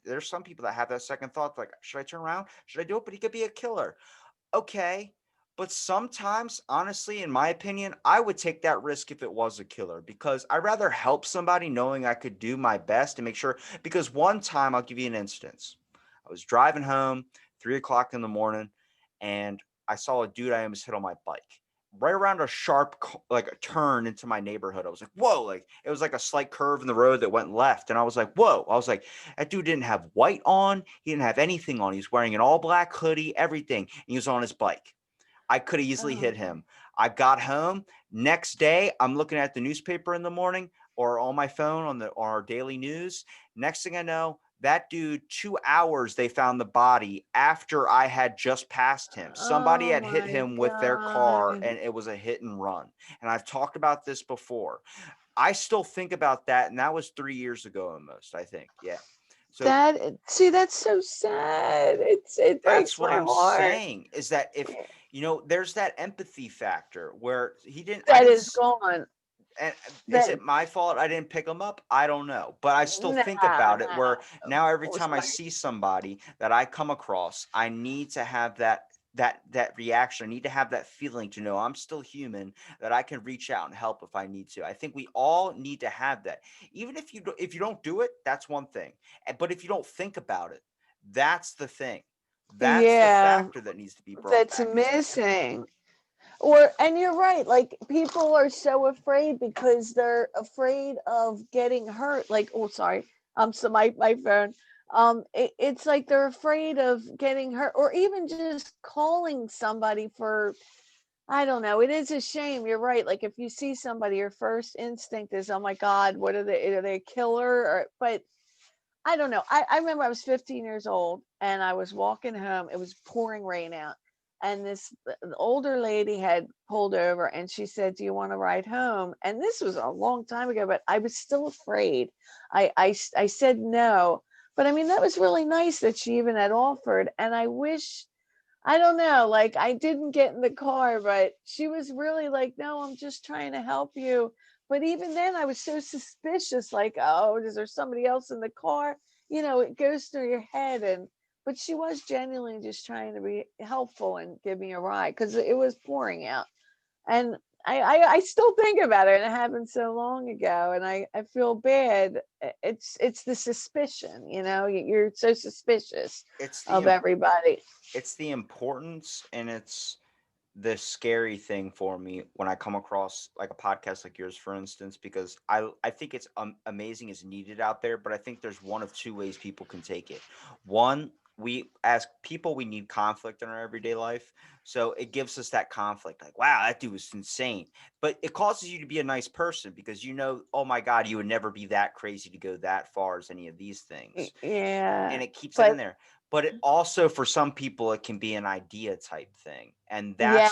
There's some people that have that second thought, like, should I turn around? Should I do it? But he could be a killer. Okay. But sometimes, honestly, in my opinion, I would take that risk if it was a killer, because I'd rather help somebody knowing I could do my best to make sure. Because one time, I'll give you an instance. I was driving home 3 o'clock in the morning and I saw a dude I almost hit on my bike right around a sharp, like a turn into my neighborhood. I was like, whoa, like it was like a slight curve in the road that went left. And I was like, whoa, I was like, that dude didn't have white on. He didn't have anything on. He was wearing an all black hoodie, everything. And he was on his bike. I could have easily Oh, hit him. I got home. Next day, I'm looking at the newspaper in the morning or on my phone on our daily news. Next thing I know, that dude, 2 hours, they found the body after I had just passed him. Somebody oh had hit my him with their car God. and it was a hit and run. And I've talked about this before. I still think about that. And that was 3 years ago almost, I think. Yeah. So See, that's so sad. It that's breaks what my I'm heart. saying, is that if, Yeah, there's that empathy factor where I that didn't, is gone. and is That it my fault I didn't pick him up? I don't know. But I still think nah, about it nah. where now every It was time I my see somebody that I come across, I need to have that reaction. I need to have that feeling to know I'm still human, that I can reach out and help if I need to. I think we all need to have that. Even if you don't do it, that's one thing. But if you don't think about it, that's the thing. That's the yeah. factor that needs to be brought That's back, is that missing. Or and you're right, like people are so afraid because they're afraid of getting hurt. Like, oh sorry, so my phone. It's like they're afraid of getting hurt, or even just calling somebody for, I don't know. It is a shame. You're right. Like if you see somebody, your first instinct is, oh my God, what are they? Are they a killer? But I don't know. I remember I was 15 years old and I was walking home. It was pouring rain out. And this older lady had pulled over and she said, do you want to ride home? And this was a long time ago, but I was still afraid. I said no. But I mean, that was really nice that she even had offered. And I wish, I don't know, like I didn't get in the car, but she was really like, no, I'm just trying to help you. But even then, I was so suspicious, like, oh, is there somebody else in the car? You know, it goes through your head. But she was genuinely just trying to be helpful and give me a ride because it was pouring out. And I still think about it, and it happened so long ago, and I feel bad. It's the suspicion, you know, you're so suspicious it's the of everybody. it's the importance, and it's the scary thing for me when I come across like a podcast like yours, for instance, because I think it's amazing, it's needed out there, but I think there's one of two ways people can take it. One, we as people, we need conflict in our everyday life, so it gives us that conflict, like, wow, that dude was insane, but it causes you to be a nice person because oh my God, you would never be that crazy to go that far as any of these things, Yeah, and it keeps it in but there. But it also, for some people, it can be an idea type thing, and yeah,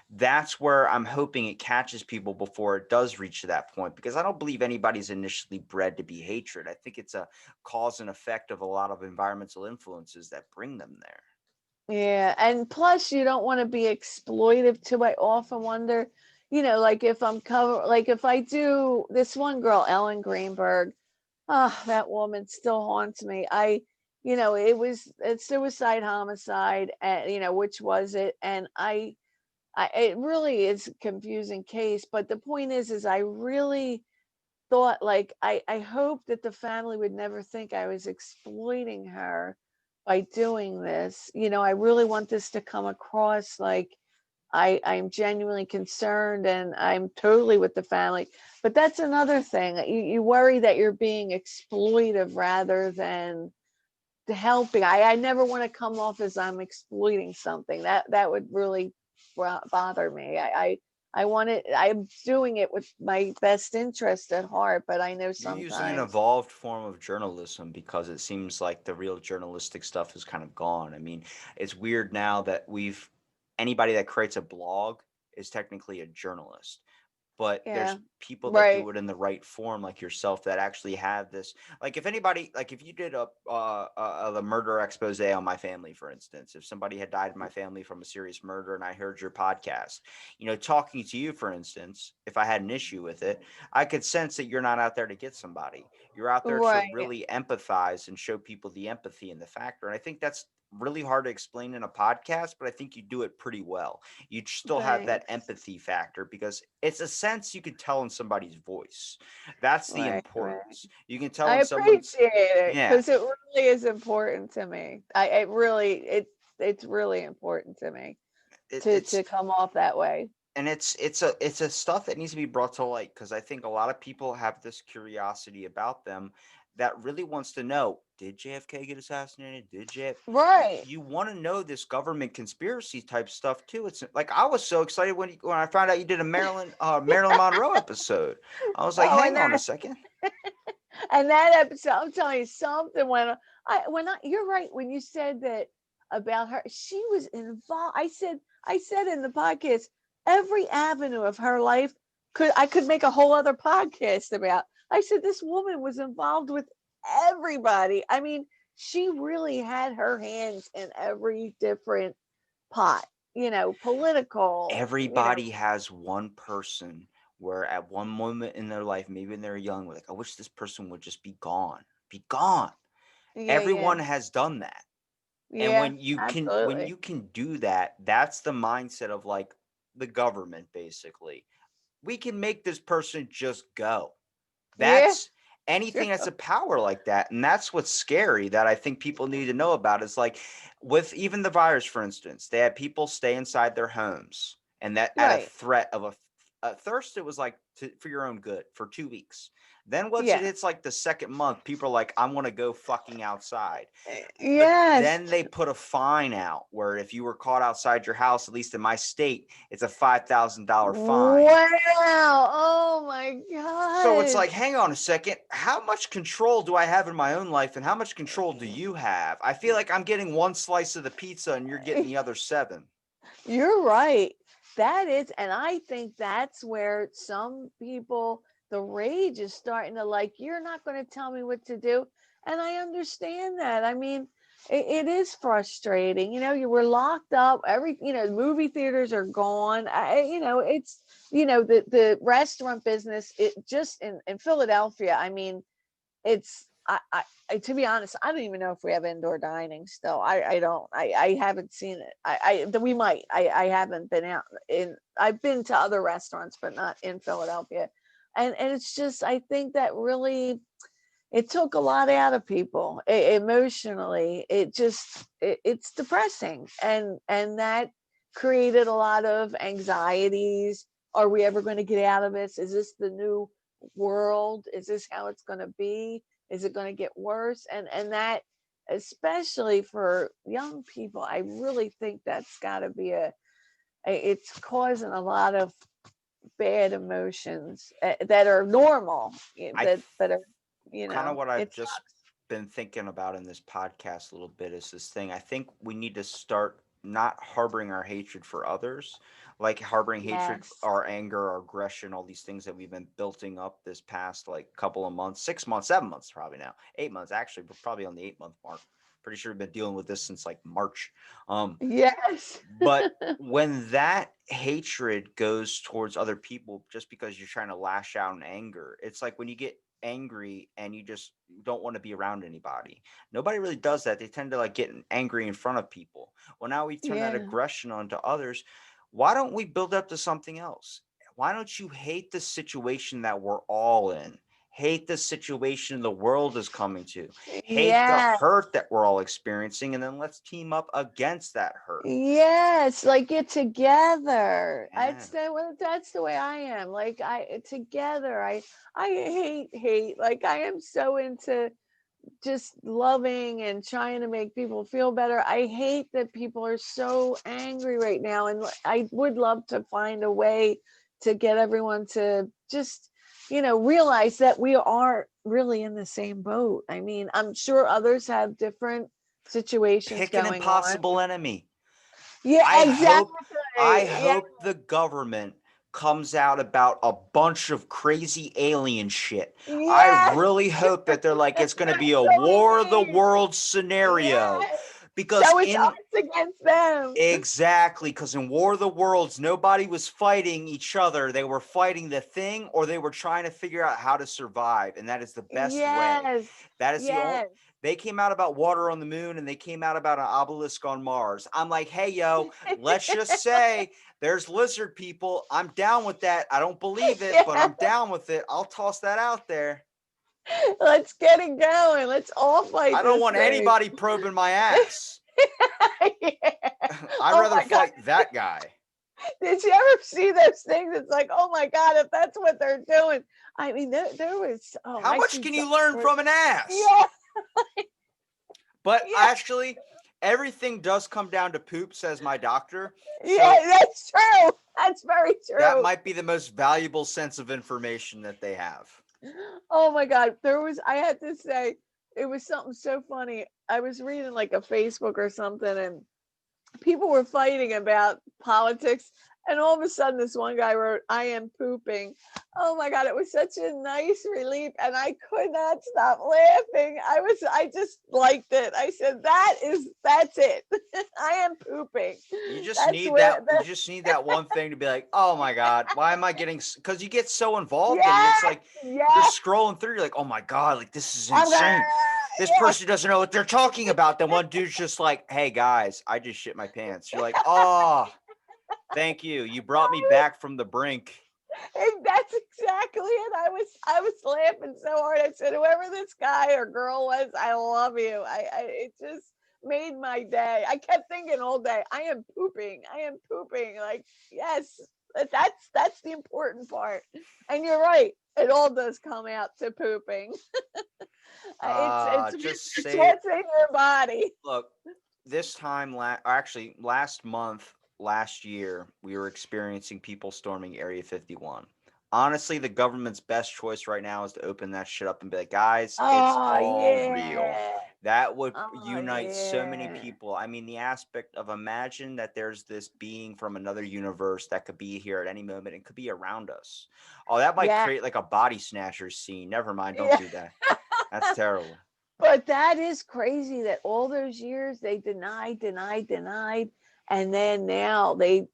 that's where I'm hoping it catches people before it does reach to that point, because I don't believe anybody's initially bred to be hatred. I think it's a cause and effect of a lot of environmental influences that bring them there. yeah, and plus you don't want to be exploitive too. I often wonder, you know, like if I'm cover, like if I do this one girl, Ellen Greenberg. Ah, that woman still haunts me. You know, it was a suicide homicide, and you know, which was it? And it really is a confusing case. But the point is I really thought, like, I hope that the family would never think I was exploiting her by doing this. You know, I really want this to come across like I'm genuinely concerned and I'm totally with the family. But that's another thing. You worry that you're being exploitive rather than helping. I never want to come off as I'm exploiting something. That would really bother me. I'm doing it with my best interest at heart, but I know You're using an sometimes. evolved form of journalism because it seems like the real journalistic stuff is kind of gone. I mean, it's weird now that anybody that creates a blog is technically a journalist, but Yeah. there's people that Right. do it in the right form, like yourself, that actually have this. Like, if anybody, like, if you did the murder expose on my family, for instance, if somebody had died in my family from a serious murder, and I heard your podcast, talking to you, for instance, if I had an issue with it, I could sense that you're not out there to get somebody. You're out there to Right. really empathize and show people the empathy and the factor. And I think that's really hard to explain in a podcast, but I think you do it pretty well. You still have that Thanks. empathy factor because it's a sense you could tell in somebody's voice. That's the Right. Right. importance. You can tell I in someone's, appreciate it yeah, because it really is important to me. It's really important to me it's to come off that way. and it's a stuff that needs to be brought to light because I think a lot of people have this curiosity about them that really wants to know, did JFK get assassinated? Did JF Right. you want to know this government conspiracy type stuff too? It's like I was so excited when I found out you did a Marilyn Monroe episode. I was like, Oh, hang on a second. and that episode, I'm telling you something. When I you're right when you said that about her, she was involved. I said in the podcast, every avenue of her life I could make a whole other podcast about. I said this woman was involved with everybody. I mean, she really had her hands in every different pot, political, Everybody has one person where at one moment in their life, maybe when they're young, we're like, I wish this person would just be gone. Be gone. yeah, yeah, Everyone has done that. And yeah, when absolutely. you can do that, that's the mindset of like the government basically. We can make this person just go. Yeah, That's anything that's a power like that. And that's what's scary that I think people need to know about is like with even the virus, for instance, they had people stay inside their homes and that at a right. threat of at first it was like for your own good for 2 weeks. Then once it Yeah. hits like the second month, people are like, I want to go fucking outside. But Yes. then they put a fine out where if you were caught outside your house, at least in my state, it's a $5,000 fine. Wow. Oh my So it's God. like, hang on a second. How much control do I have in my own life, and how much control do you have? I feel like I'm getting one slice of the pizza, and you're getting the other seven. You're right. That is, and I think that's where some people, the rage is starting to like, you're not going to tell me what to do. And I understand that. I mean, it is frustrating. You were locked up. Movie theaters are gone. The restaurant business, it just in Philadelphia. I mean, it's to be honest, I don't even know if we have indoor dining still. I don't. I haven't seen it. We might. I haven't been out in. I've been to other restaurants, but not in Philadelphia. And it's just, I think that really it took a lot out of people emotionally. It's depressing, and that created a lot of anxieties. Are we ever going to get out of this? Is this the new world? Is this how it's going to be? Is it going to get worse? And that, especially for young people, I really think that's got to be it's causing a lot of bad emotions that are normal, I that are, kind of what I've it's just been thinking about in this podcast a little bit is this thing. I think we need to start not harboring our hatred for others, like harboring hatred, yes. our anger, our aggression, all these things that we've been building up this past like couple of months, 6 months, 7 months, probably now, 8 months. Actually, we're probably on the 8 month mark. Pretty sure we've been dealing with this since like March. Yes. But when that hatred goes towards other people just because you're trying to lash out in anger, it's like when you get angry and you just don't want to be around anybody. Nobody really does that. They tend to like get angry in front of people. Well, now we turn that Yeah. aggression onto others. Why don't we build up to something else? Why don't you hate the situation that we're all in? Hate the situation the world is coming to. Hate the Yeah. hurt that we're all experiencing, and then let's team up against that hurt. Yes, like get together. Yeah. That's the way I am. Like I together. I hate. Like I am so into just loving and trying to make people feel better. I hate that people are so angry right now, and I would love to find a way to get everyone to just, realize that we are really in the same boat. I mean, I'm sure others have different situations Pick an going on. impossible enemy. Yeah, I exactly. hope the government comes out about a bunch of crazy alien shit. I Yeah. really hope that they're like, it's going to be a That's what War I of the mean. Worlds scenario. Yeah. Because So it's us against them. exactly, because in War of the Worlds, nobody was fighting each other. They were fighting the thing, or they were trying to figure out how to survive. And that is the best way. Yes. That is the only. Yes. They came out about water on the moon, and they came out about an obelisk on Mars. I'm like, hey, yo, let's just say there's lizard people. I'm down with that. I don't believe it, but I'm down with it. I'll toss that out there. Let's get it going. Let's all fight. I don't this want thing. anybody probing my ass. Yeah. I'd Oh rather my God. fight that guy. Did you ever see those things? It's like, oh my God, if that's what they're doing. I mean, there was. Oh, How much can you learn from an ass? Yeah. But Yeah. actually, everything does come down to poop, says my doctor. Yeah, So that's true. That's very true. that might be the most valuable sense of information that they have. Oh my God. I had to say, it was something so funny. I was reading like a Facebook or something, and people were fighting about politics, and all of a sudden this one guy wrote, I am pooping. Oh my God, it was such a nice relief, and I could not stop laughing. I just liked it. I said, that's it. I am pooping. You just need that one thing to be like, oh my God, why am I getting, because you get so involved in it. It's like you're scrolling through, you're like, oh my God, like this is insane. This person doesn't know what they're talking about. Then one dude's just like, hey guys, I just shit my pants. You're like, oh, thank you. You brought me back from the brink. And that's exactly it. I was laughing so hard. I said, whoever this guy or girl was, I love you. It just made my day. I kept thinking all day, I am pooping. I am pooping. Like, yes, that's the important part. And you're right. It all does come out to pooping. It's what's in your body. Look, this time, last month, last year, we were experiencing people storming Area 51. Honestly, the government's best choice right now is to open that shit up and be like, guys, it's all real. That would unite so many people. I mean, the aspect of, imagine that there's this being from another universe that could be here at any moment and could be around us. Oh, that might create like a body snatchers scene. Never mind. Don't do that. That's terrible. But that is crazy that all those years they denied. And then now they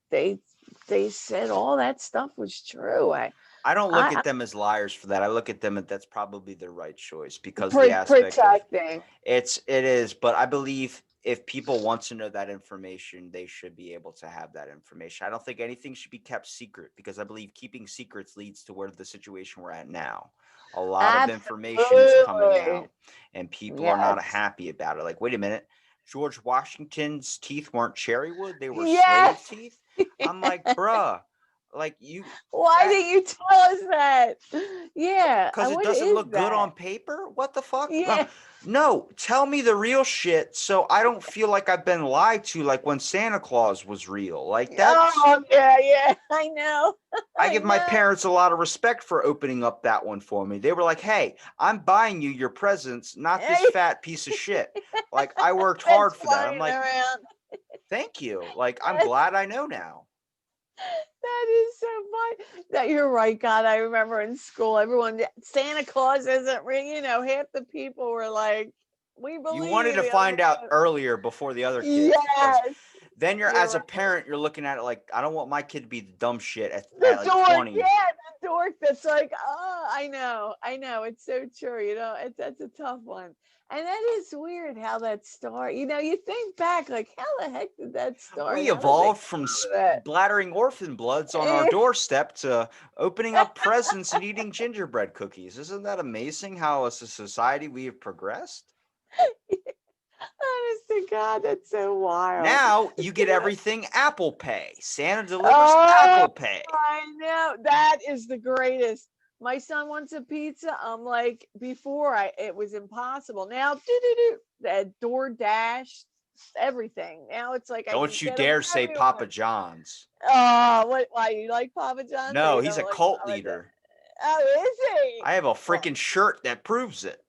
said all that stuff was true. I don't look at them as liars for that. I look at them as that's probably the right choice, because the aspect protecting. It is, but I believe if people want to know that information, they should be able to have that information. I don't think anything should be kept secret, because I believe keeping secrets leads to where the situation we're at now. A lot of information is coming out, and people are not happy about it. Like, wait a minute, George Washington's teeth weren't cherry wood; they were slave teeth. I'm like, bruh. Like, why didn't you tell us that? Yeah, because it doesn't look good on paper. What the fuck? Yeah. No, tell me the real shit, so I don't feel like I've been lied to, like when Santa Claus was real. Like that. Oh yeah, I know. I give my parents a lot of respect for opening up that one for me. They were like, hey, I'm buying you your presents, not this fat piece of shit. Like, I worked hard for that. I'm like, thank you. Like, I'm glad I know now. That is so funny. That you're right, God. I remember in school, everyone, Santa Claus isn't real. Half the people were like, we believe. You wanted to find out earlier before the other kids. Yes. Then as a parent, you're looking at it like, I don't want my kid to be the dumb shit at like 20. Yeah, the dork that's like, oh, I know. It's so true. That's a tough one. And that is weird how that started. You think back, like, how the heck did that start? We evolved from splattering orphan bloods on our doorstep to opening up presents and eating gingerbread cookies. Isn't that amazing how as a society we have progressed? Honest to God, that's so wild. Now you get everything Apple Pay. Santa delivers Apple Pay. I know. That is the greatest. My son wants a pizza. I'm like, before it was impossible. Now, that DoorDash everything. Now it's like I can Don't you get them dare wherever say you want. Papa John's. Oh, what? Why you like Papa John's? Or No, you he's a don't like cult Papa John's? leader. Oh, is he? I have a Well, freaking shirt that proves it.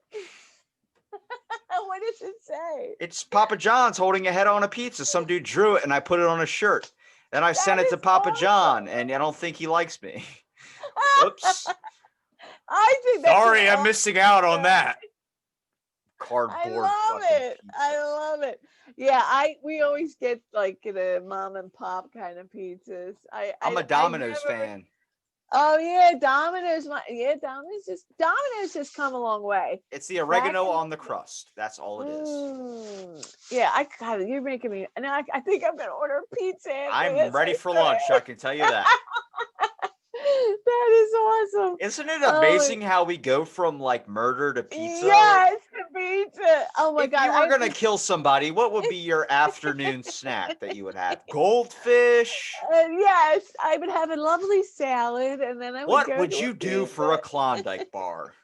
what does it say? It's Papa John's holding a head on a pizza. Some dude drew it and I put it on a shirt. Then I sent That it to is Papa awesome. John, and I don't think he likes me. Whoops. I think that's Sorry, an I'm missing out on awesome- that. I Cardboard love fucking it. pizza. I love it. Yeah, we always get like the mom and pop kind of pizzas. I'm a Domino's fan. Oh yeah, Domino's has come a long way. It's the oregano on the crust. That's all it is. Yeah, you're making me, and I think I'm gonna order a pizza. I'm ready for lunch. I can tell you that. That is awesome. Isn't it amazing how we go from like murder to pizza? Yes, to pizza. Oh my If God. you were going to kill somebody, what would be your afternoon snack that you would have? Goldfish? Yes, I would have a lovely salad, and then I would What go would to you do for a Klondike bar?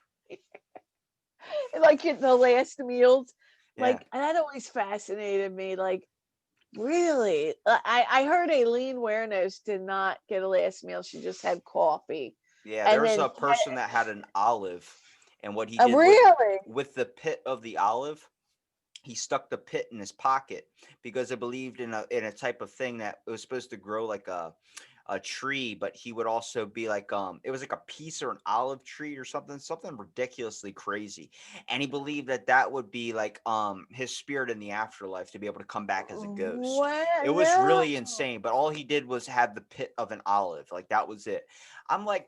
like at the last meals. Yeah. Like that always fascinated me. Like, really? I heard Aileen Wuornos did not get a last meal. She just had coffee. Yeah, there was a person that had an olive, and what he did with the pit of the olive, he stuck the pit in his pocket because I believed in a type of thing that it was supposed to grow like a tree, but he would also be like it was like a piece or an olive tree or something ridiculously crazy, and he believed that would be like his spirit in the afterlife to be able to come back as a ghost. It was really insane, but all he did was have the pit of an olive, like that was it. I'm like,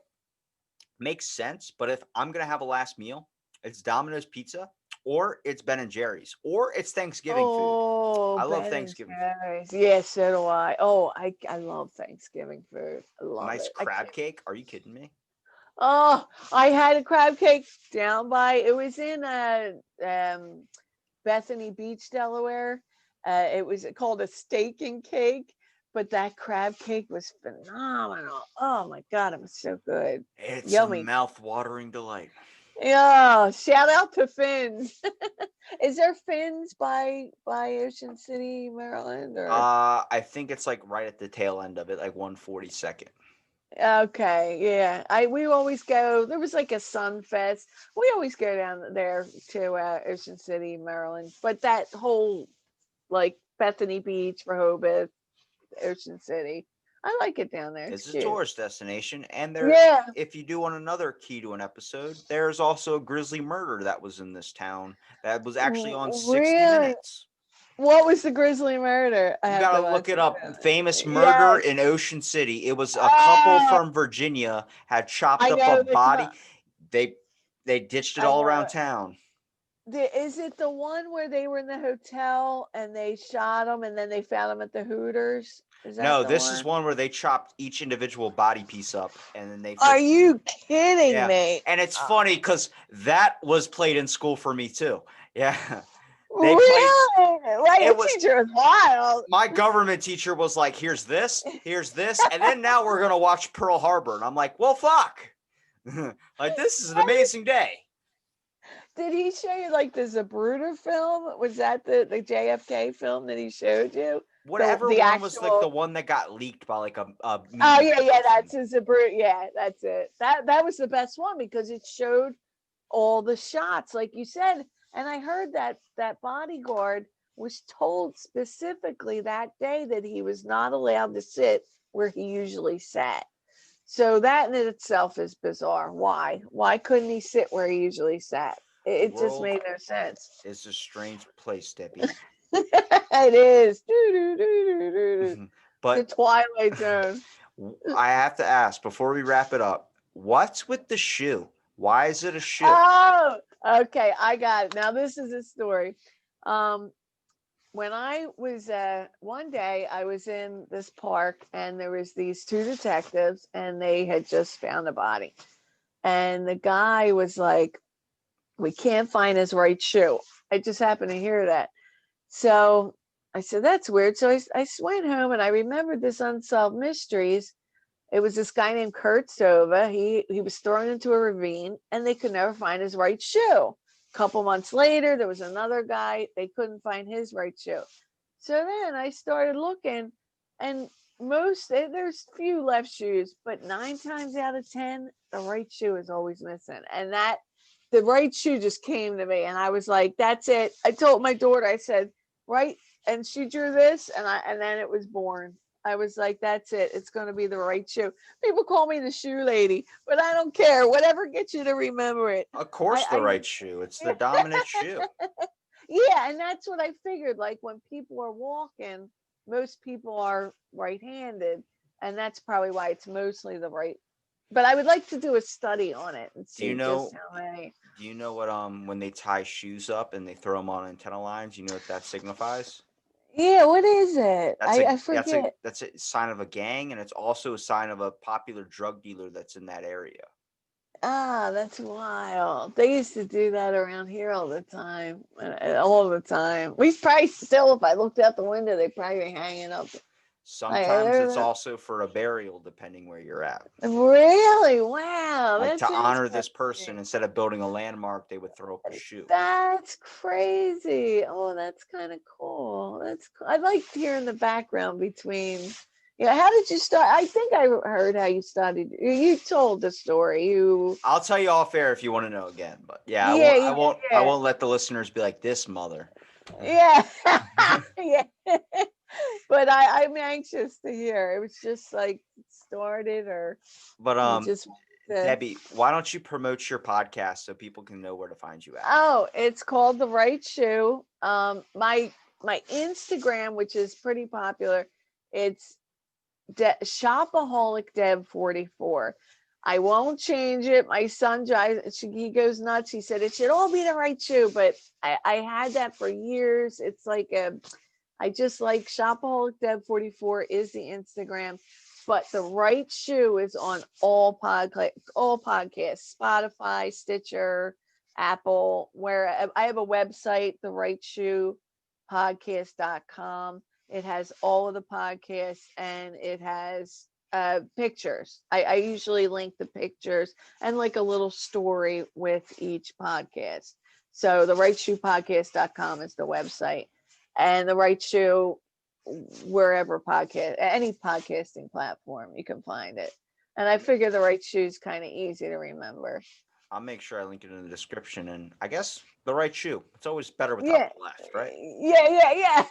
makes sense, but if I'm gonna have a last meal, it's Domino's pizza, or it's Ben and Jerry's, or it's Thanksgiving food. I love Thanksgiving food. Yes, so do I. Oh, I love Thanksgiving food. I love nice it. crab cake. Are you kidding me? Oh, I had a crab cake down by. It was in Bethany Beach, Delaware. It was called a steak and cake, but that crab cake was phenomenal. Oh my God, it was so good. It's Yummy. a mouth-watering delight. Yeah, shout out to Finn's. Is there Finn's by Ocean City, Maryland? Or I think it's like right at the tail end of it, like 142nd. okay, yeah. We always go. There was like a Sun Fest. We always go down there to Ocean City, Maryland. But that whole like Bethany Beach, Rehoboth, Ocean City, I like it down there. It's a cute. tourist destination, and if you do want another key to an episode, there's also a Grizzly Murder that was in this town that was actually on 60 Minutes. What was the Grizzly Murder? You gotta look it up. Famous murder in Ocean City. It was a couple from Virginia had chopped up a body. They ditched it all around town. Is it the one where they were in the hotel and they shot them and then they found them at the Hooters? No, this is one where they chopped each individual body piece up and then they. Are you kidding me? And it's funny because that was played in school for me too. Yeah. Teacher is wild. My government teacher was like, here's this, and then now we're gonna watch Pearl Harbor. And I'm like, well, fuck. Like, this is an amazing day. Did he show you like the Zapruder film? Was that the JFK film that he showed you? Whatever the one was like the one that got leaked by like a oh yeah, that's a Zapruder. Yeah, that's it. That was the best one because it showed all the shots, like you said. And I heard that bodyguard was told specifically that day that he was not allowed to sit where he usually sat. So that in itself is bizarre. Why? Why couldn't he sit where he usually sat? It just made no sense. It's a strange place, Debbie. It is. But the Twilight Zone. I have to ask before we wrap it up, what's with the shoe? Why is it a shoe? Oh, okay. I got it. Now this is a story. When I was one day I was in this park and there was these two detectives and they had just found a body. And the guy was like, we can't find his right shoe. I just happened to hear that. So I said, that's weird. So I went home and I remembered this Unsolved Mysteries. It was this guy named Kurt Sova. He was thrown into a ravine and they could never find his right shoe. A couple months later, there was another guy. They couldn't find his right shoe. So then I started looking, and there's few left shoes, but 9 times out of 10, the right shoe is always missing. And the right shoe just came to me, and I was like, that's it. I told my daughter, I said, right, and she drew this, and then it was born. I was like, that's it. It's going to be the right shoe. People call me the shoe lady, but I don't care. Whatever gets you to remember it. Of course, the right shoe. It's the dominant shoe. Yeah, and that's what I figured. Like when people are walking, most people are right-handed, and that's probably why it's mostly the right. But I would like to do a study on it and Do you see know? just how many. Do you know what when they tie shoes up and they throw them on antenna lines? You know what that signifies? Yeah, what is it? I forget. That's a sign of a gang, and it's also a sign of a popular drug dealer that's in that area. Ah, that's wild. They used to do that around here all the time. All the time. We probably still, if I looked out the window, they'd probably be hanging up. Sometimes it's also for a burial, depending where you're at. Really? Wow. Like That's to honor this person, interesting. instead of building a landmark, they would throw up a shoe. That's crazy. Oh, that's kind of cool. That's cool. I like hearing the background between. Yeah, how did you start? I think I heard how you started. You told the story. I'll tell you off air if you want to know again, but yeah, Yeah, I won't let the listeners be like this mother. yeah. Yeah. But I'm anxious to hear. It was just like started, or But you just. Debbie, why don't you promote your podcast so people can know where to find you at? Oh, it's called The Right Shoe. My Instagram, which is pretty popular, it's Shopaholic Deb 44. I won't change it. My son drives, he goes nuts. He said it should all be the right shoe, but I had that for years. It's like I just like Shopaholic Deb 44 is the Instagram, but the right shoe is on all podcasts, Spotify, Stitcher, Apple, where I have a website, therightshoepodcast.com. It has all of the podcasts, and it has pictures. I usually link the pictures and like a little story with each podcast. So therightshoepodcast.com is the website, and the right shoe, wherever any podcasting platform you can find it. And I figure the right shoe is kind of easy to remember. I'll make sure I link it in the description. And I guess the right shoe. It's always better with Yeah. top left, right? Yeah.